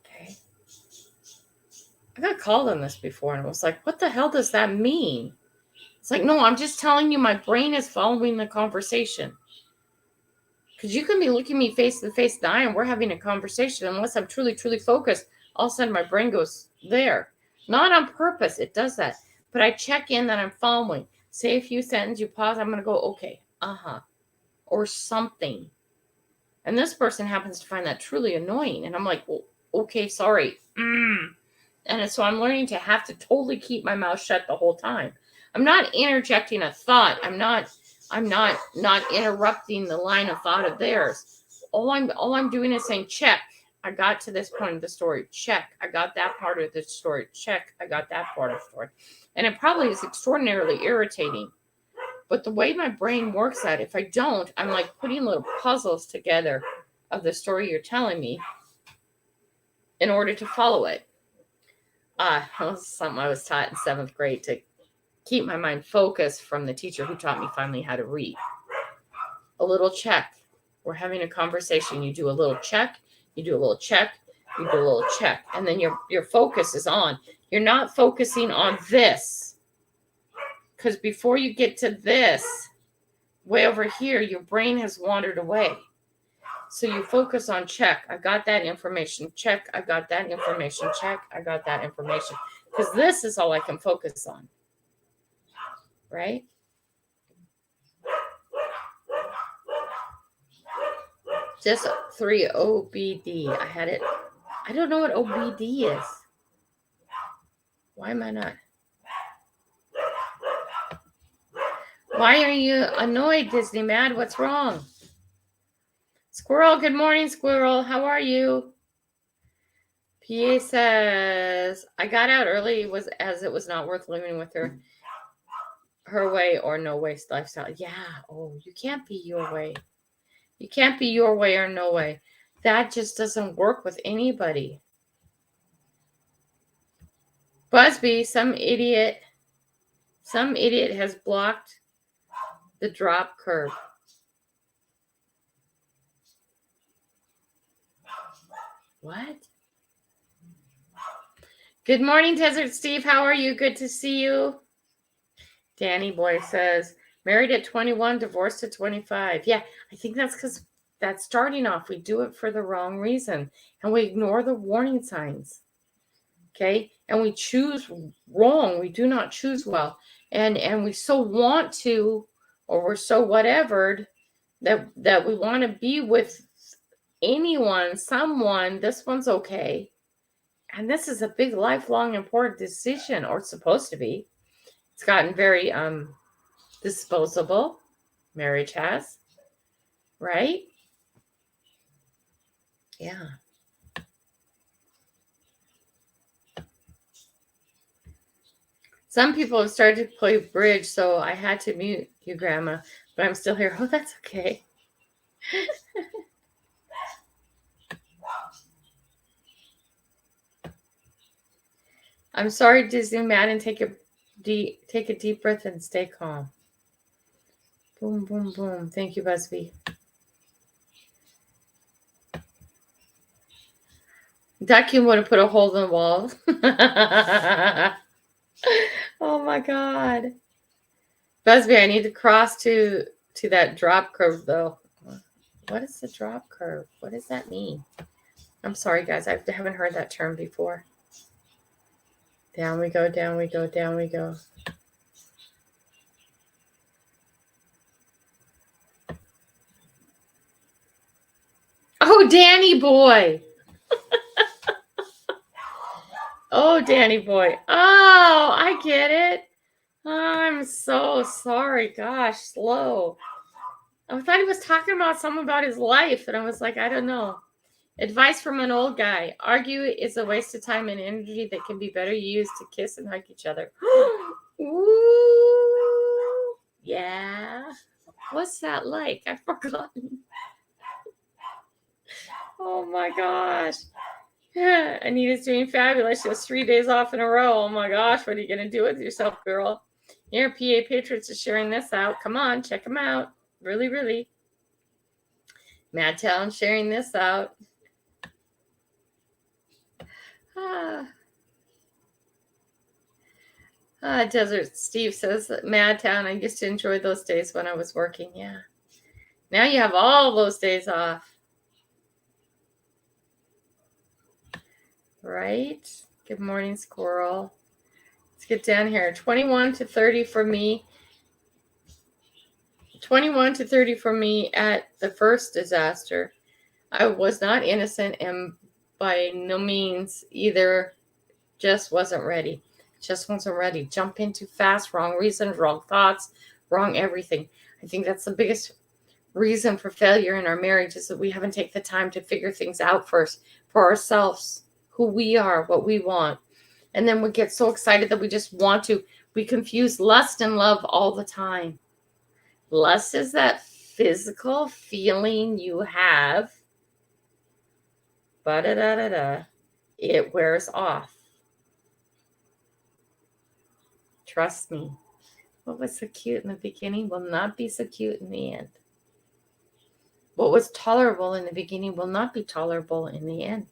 Okay. I got called on this before and I was like, what the hell does that mean? It's like, no, I'm just telling you my brain is following the conversation. Because you can be looking me face to face now and we're having a conversation. Unless I'm truly, truly focused, all of a sudden my brain goes there. Not on purpose, it does that. But I check in that I'm following. Say a few sentences, you pause, I'm going to go, okay, or something. And this person happens to find that truly annoying. And I'm like, well, okay, sorry. And so I'm learning to have to totally keep my mouth shut the whole time. I'm not interjecting a thought. I'm not interrupting the line of thought of theirs. All I'm doing is saying, check. I got to this point of the story. Check. I got that part of the story. Check. I got that part of the story. And it probably is extraordinarily irritating. But the way my brain works at, if I don't, I'm like putting little puzzles together of the story you're telling me in order to follow it. That was something I was taught in 7th grade to keep my mind focused from the teacher who taught me finally how to read. A little check. We're having a conversation. You do a little check. You do a little check. You do a little check. And then your focus is on. You're not focusing on this. Because before you get to this, way over here, your brain has wandered away. So you focus on check. I got that information. Check. I got that information. Check. I got that information. Because this is all I can focus on. Right? Just 3 OBD. I had it. I don't know what OBD is. Why am I not? Why are you annoyed, Disney Mad? What's wrong? Squirrel, good morning, Squirrel. How are you? PA says, I got out early as it was not worth living with her way or no waste lifestyle. Yeah. Oh, you can't be your way. You can't be your way or no way. That just doesn't work with anybody. Busby, some idiot has blocked the drop curve. What? Good morning, Desert Steve. How are you? Good to see you. Danny Boy says, married at 21, divorced at 25. Yeah, I think that's because that's starting off. We do it for the wrong reason. And we ignore the warning signs. Okay? And we choose wrong. We do not choose well. And we so want to, or we're so whatevered that we want to be with anyone, someone. This one's okay. And this is a big, lifelong, important decision, or it's supposed to be. It's gotten very disposable. Marriage has. Right? Yeah. Some people have started to play bridge, so I had to mute you, Grandma. But I'm still here. Oh, that's okay. I'm sorry, Disney Madden. Take a deep breath and stay calm. Boom, boom, boom. Thank you, Busby. Ducky would have put a hole in the wall. Oh my God. Busby, I need to cross to that drop curve though. What is the drop curve? What does that mean? I'm sorry, guys. I haven't heard that term before. Down we go, down we go, down we go. Oh, Danny boy. Oh, Danny boy. Oh, I get it. Oh, I'm so sorry. Gosh, slow. I thought he was talking about something about his life, and I was like, I don't know. Advice from an old guy. Argue is a waste of time and energy that can be better used to kiss and hug each other. Ooh, yeah. What's that like? I've forgotten. Oh my gosh. Anita's doing fabulous. She has 3 days off in a row. Oh my gosh, what are you going to do with yourself, girl? Your PA Patriots is sharing this out. Come on, check them out. Really, really. Mad Town sharing this out. Desert Steve says, Mad Town, I used to enjoy those days when I was working. Yeah. Now you have all those days off. Right? Good morning, Squirrel. Let's get down here. 21 to 30 for me. 21 to 30 for me at the first disaster. I was not innocent, and by no means either. Just wasn't ready. Just wasn't ready. Jump in too fast, wrong reasons, wrong thoughts, wrong everything. I think that's the biggest reason for failure in our marriage is that we haven't taken the time to figure things out first for ourselves, who we are, what we want. And then we get so excited that we just want to. We confuse lust and love all the time. Lust is that physical feeling you have, it wears off. Trust me. What was so cute in the beginning will not be so cute in the end. What was tolerable in the beginning will not be tolerable in the end.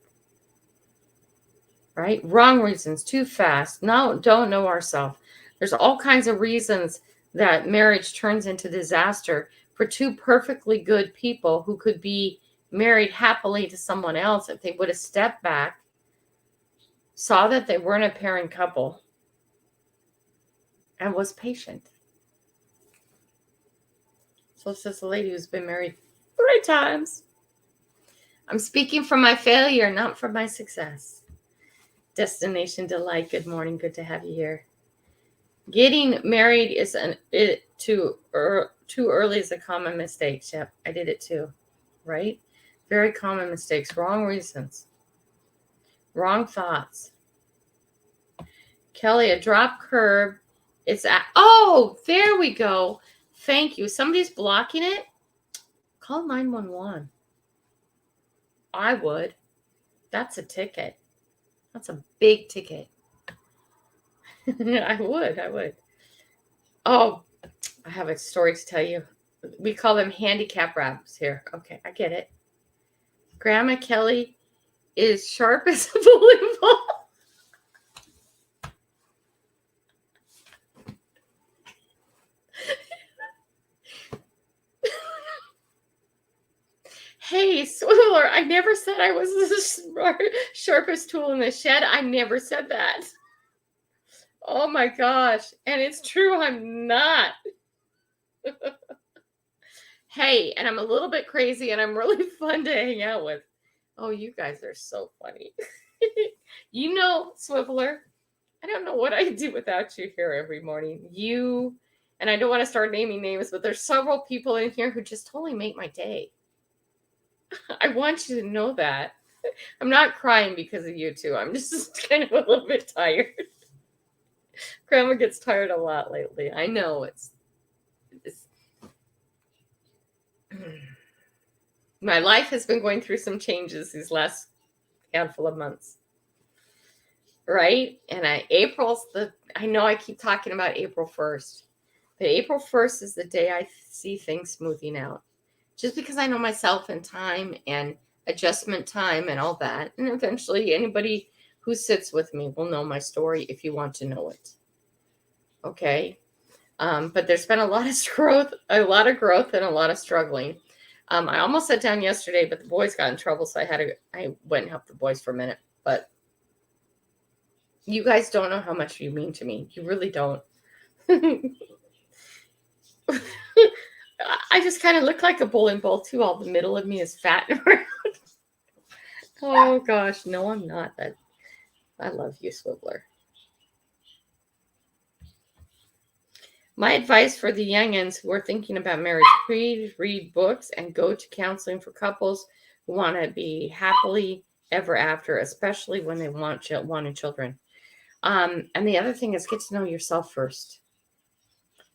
Right? Wrong reasons, too fast. No, don't know ourselves. There's all kinds of reasons that marriage turns into disaster for two perfectly good people who could be married happily to someone else if they would have stepped back, saw that they weren't a pairing couple, and was patient. So this is a lady who's been married 3 times. I'm speaking from my failure, not from my success. Destination Delight, good morning. Good to have you here. Getting married is too early is a common mistake. Yep, I did it too. Right? Very common mistakes. Wrong reasons. Wrong thoughts. Kelly, a drop curb. Oh, there we go. Thank you. Somebody's blocking it. Call 911. I would. That's a ticket. That's a big ticket. I would. Oh, I have a story to tell you. We call them handicap raps here. Okay, I get it. Grandma Kelly is sharp as a bowling ball. Hey, Swizzler, I never said I was the sharpest tool in the shed. I never said that. Oh my gosh. And it's true, I'm not. Hey, and I'm a little bit crazy and I'm really fun to hang out with. Oh, you guys are so funny. You know, Swiveler, I don't know what I'd do without you here every morning. You, and I don't want to start naming names, but there's several people in here who just totally make my day. I want you to know that. I'm not crying because of you two. I'm just kind of a little bit tired. Grandma gets tired a lot lately. I know it's my life has been going through some changes these last handful of months. Right? And I know I keep talking about April 1st, but April 1st is the day I see things smoothing out. Just because I know myself and time and adjustment time and all that. And eventually anybody who sits with me will know my story if you want to know it. Okay? But there's been a lot of growth and a lot of struggling. I almost sat down yesterday, but the boys got in trouble, so I went and helped the boys for a minute. But you guys don't know how much you mean to me. You really don't. I just kind of look like a bowling ball too. All the middle of me is fat and round. Oh gosh, no, I'm not. I love you, Swiveler. My advice for the youngins who are thinking about marriage: please read books and go to counseling for couples who want to be happily ever after, especially when they wanted children. And the other thing is get to know yourself first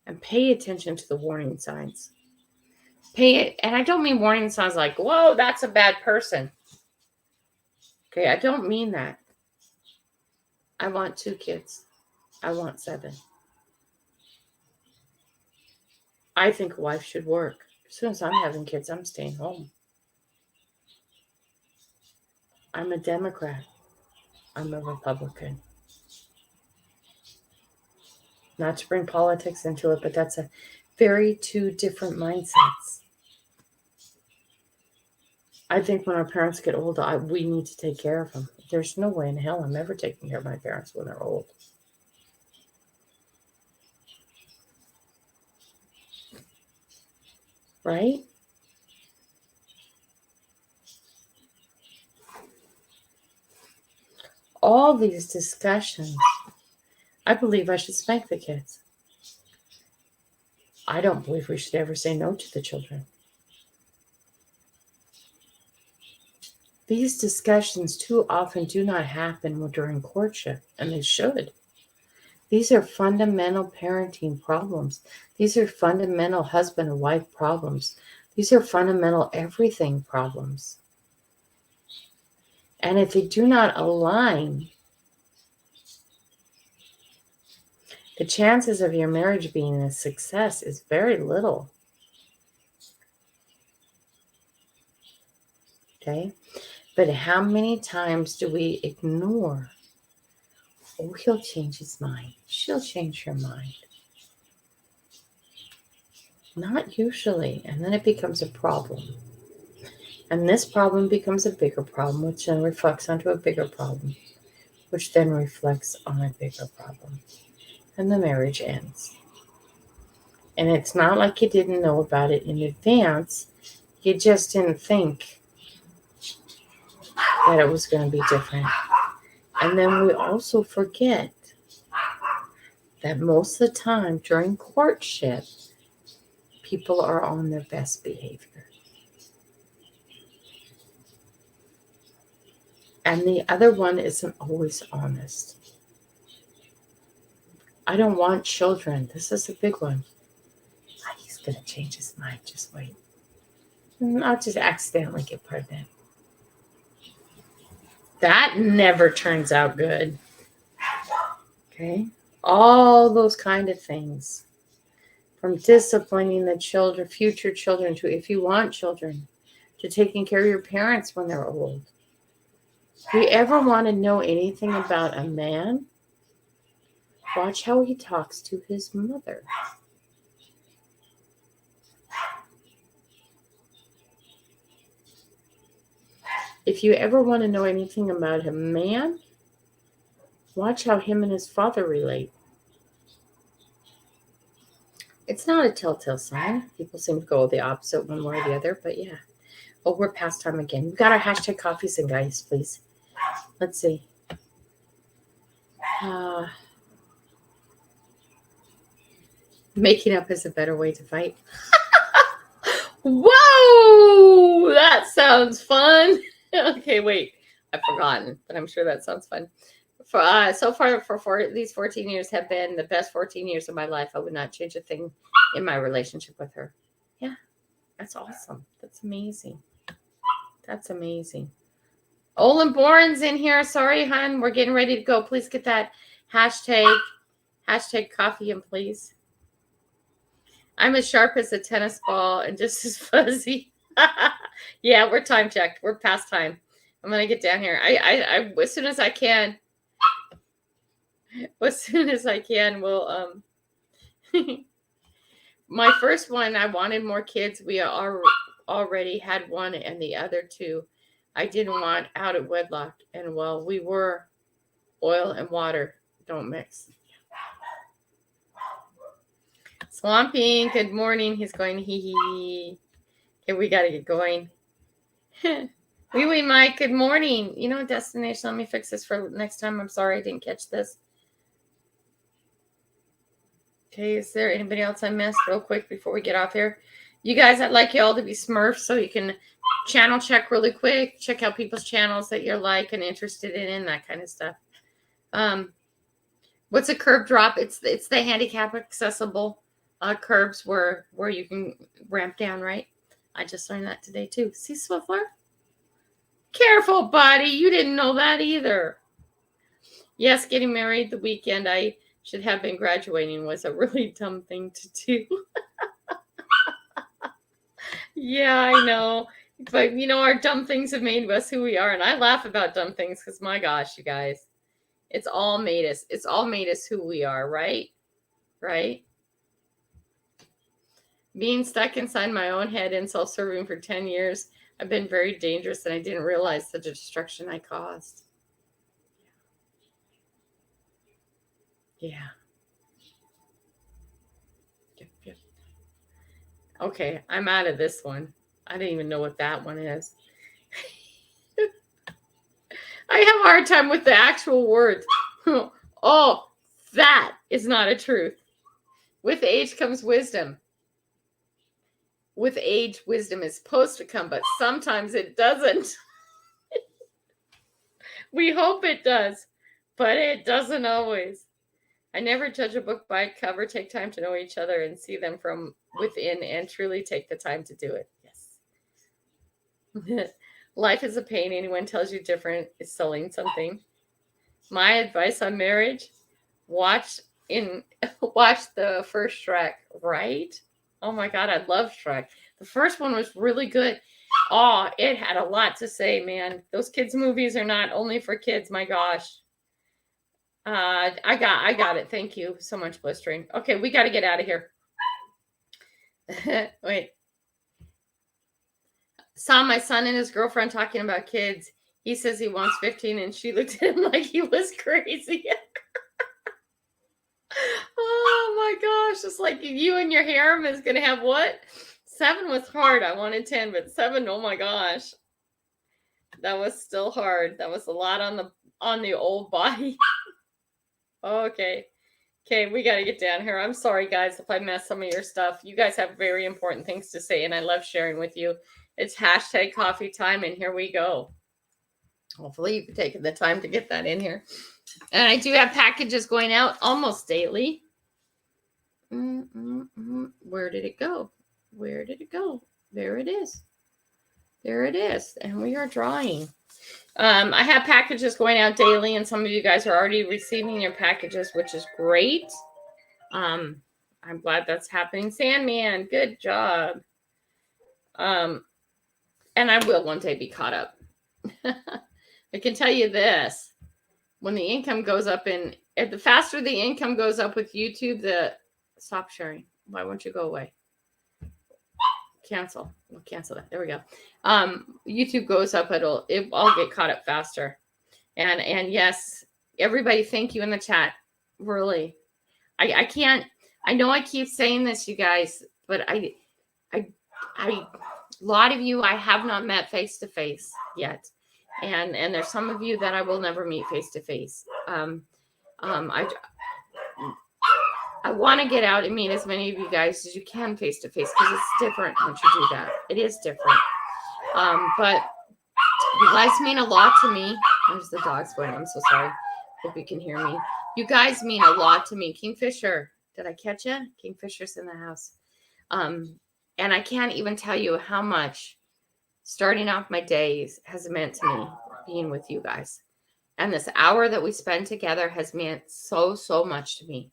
and pay attention to the warning signs. And I don't mean warning signs like, whoa, that's a bad person. Okay, I don't mean that. I want 2 kids. I want 7. I think a wife should work. As soon as I'm having kids, I'm staying home. I'm a Democrat. I'm a Republican. Not to bring politics into it, but that's a very 2 different mindsets. I think when our parents get old, we need to take care of them. There's no way in hell I'm ever taking care of my parents when they're old. Right? all these discussions, I believe I should spank the kids. I don't believe we should ever say no to the children. These discussions too often do not happen during courtship, and they should. These are fundamental parenting problems. These are fundamental husband and wife problems. These are fundamental everything problems. And if they do not align, the chances of your marriage being a success is very little. Okay? But how many times do we ignore, oh, he'll change his mind. She'll change her mind. Not usually. And then it becomes a problem. And this problem becomes a bigger problem, which then reflects onto a bigger problem, which then reflects on a bigger problem. And the marriage ends. And it's not like you didn't know about it in advance. You just didn't think that it was going to be different. And then we also forget that most of the time during courtship, people are on their best behavior. And the other one isn't always honest. I don't want children. This is a big one. He's going to change his mind. Just wait. I'll just accidentally get pregnant. That never turns out good. Okay? All those kind of things. From disciplining the children, future children, to if you want children, to taking care of your parents when they're old. If you ever want to know anything about a man, watch how he talks to his mother. If you ever want to know anything about a man, watch how him and his father relate. It's not a telltale sign. People seem to go the opposite one way or the other, but yeah. Oh, we're past time again. We've got our hashtag coffees and guys, please. Let's see. Making up is a better way to fight. Whoa! That sounds fun. Okay, wait. I've forgotten, but I'm sure that sounds fun. So far, these 14 years have been the best 14 years of my life. I would not change a thing in my relationship with her. Yeah, that's awesome. That's amazing. That's amazing. Olin Boren's in here. Sorry, hon. We're getting ready to go. Please get that hashtag coffee in, please. I'm as sharp as a tennis ball and just as fuzzy. Yeah, we're time checked. We're past time. I'm gonna get down here. I as soon as I can. We'll my first one, I wanted more kids. We already had one, and the other two I didn't want out of wedlock. And well, we were oil and water don't mix. Swamping, good morning. He's going hee hee. Okay, we got to get going. Wee Mike, good morning. You know, destination, let me fix this for next time. I'm sorry I didn't catch this. Okay, is there anybody else I missed real quick before we get off here? You guys, I'd like you all to be Smurfs so you can channel check really quick. Check out people's channels that you're like and interested in, that kind of stuff. What's a curb drop? It's the handicap accessible curbs where you can ramp down, right? I just learned that today too. See, Swiffler? Careful, buddy. You didn't know that either. Yes, getting married the weekend I should have been graduating was a really dumb thing to do. Yeah, I know. But, you know, our dumb things have made us who we are. And I laugh about dumb things because, my gosh, you guys, it's all made us. It's all made us who we are, right? Right? Being stuck inside my own head and self-serving for 10 years, I've been very dangerous, and I didn't realize the destruction I caused. Yeah. Yep. Okay, I'm out of this one. I didn't even know what that one is. I have a hard time with the actual words. Oh, that is not a truth. With age comes wisdom. With age, wisdom is supposed to come, but sometimes it doesn't. We hope it does, but it doesn't always. I never judge a book by cover. Take time to know each other and see them from within and truly take the time to do it. Yes. Life is a pain. Anyone tells you different is selling something. My advice on marriage, watch watch the first Shrek, right? Oh my God, I love Shrek. The first one was really good. Oh, it had a lot to say, man. Those kids' movies are not only for kids. My gosh. I got it. Thank you so much, blistering. Okay, we got to get out of here. Wait. Saw my son and his girlfriend talking about kids. He says he wants 15, and she looked at him like he was crazy. Oh my gosh. It's like you and your harem is going to have what? 7 was hard. I wanted 10, but 7, oh my gosh. That was still hard. That was a lot on the old body. Okay. Okay, we got to get down here. I'm sorry, guys, if I messed some of your stuff. You guys have very important things to say, and I love sharing with you. It's hashtag coffee time, and here we go. Hopefully, you've taken the time to get that in here. And I do have packages going out almost daily. Where did it go? Where did it go? There it is. There it is. And we are drawing. I have packages going out daily, and some of you guys are already receiving your packages, which is great. I'm glad that's happening. Sandman, good job. And I will one day be caught up. I can tell you this. When the income goes up the faster the income goes up with YouTube, stop sharing. Why won't you go away? Cancel. We'll cancel that. There we go. YouTube goes up, I'll get caught up faster. And yes, everybody, thank you in the chat. Really. I know I keep saying this, you guys, but a lot of you I have not met face to face yet. And there's some of you that I will never meet face to face. I want to get out and meet as many of you guys as you can face to face, because it's different once you do that. It is different. But you guys mean a lot to me. There's the dogs going. I'm so sorry. Hope you can hear me. You guys mean a lot to me. Kingfisher, did I catch you? Kingfisher's in the house. And I can't even tell you how much starting off my days has meant to me being with you guys. And this hour that we spend together has meant so, so much to me.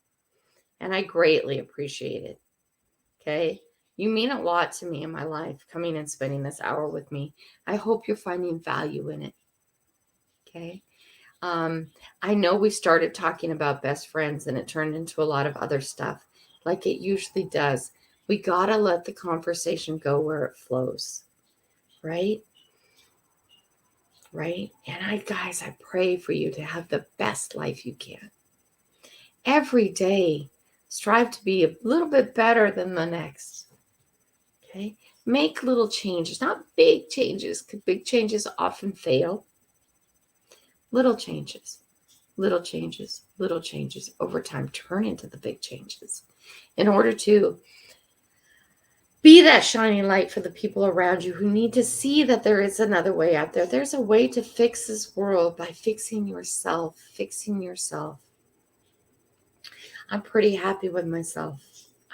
And I greatly appreciate it. Okay. You mean a lot to me in my life, coming and spending this hour with me. I hope you're finding value in it. Okay. I know we started talking about best friends and it turned into a lot of other stuff, like it usually does. We got to let the conversation go where it flows. Right? Right? And I pray for you to have the best life you can. Every day, strive to be a little bit better than the next. Okay? Make little changes, not big changes, because big changes often fail. Little changes over time turn into the big changes in order to be that shining light for the people around you who need to see that there is another way out there. There's a way to fix this world by fixing yourself. I'm pretty happy with myself.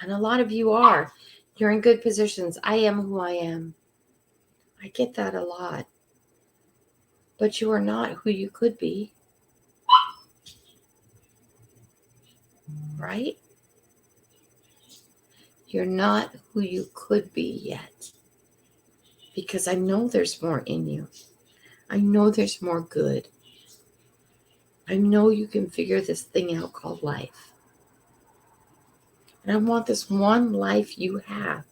And a lot of you are. You're in good positions. I am who I am. I get that a lot. But you are not who you could be. Right? You're not who you could be yet. Because I know there's more in you. I know there's more good. I know you can figure this thing out called life. And I want this one life you have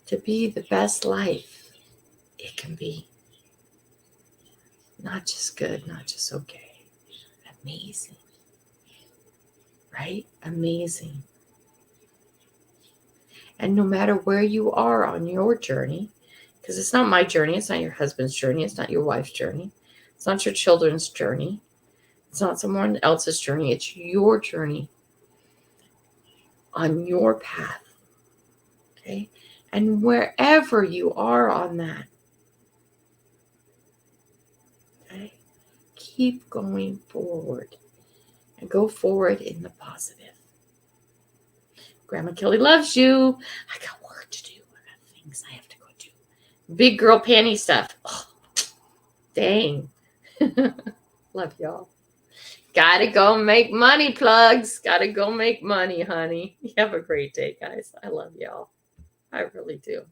to be the best life it can be. Not just good, not just okay. Amazing. Right? Amazing. And no matter where you are on your journey, Because it's not my journey. It's not your husband's journey. It's not your wife's journey. It's not your children's journey. It's not someone else's journey. It's your journey on your path. Okay? And wherever you are on that, okay, keep going forward. And go forward in the positive. Grandma Kelly loves you. I got work to do. I got things I have to go do. Big girl panty stuff. Oh, dang. Love y'all. Gotta go make money, plugs. Gotta go make money, honey. You have a great day, guys. I love y'all. I really do.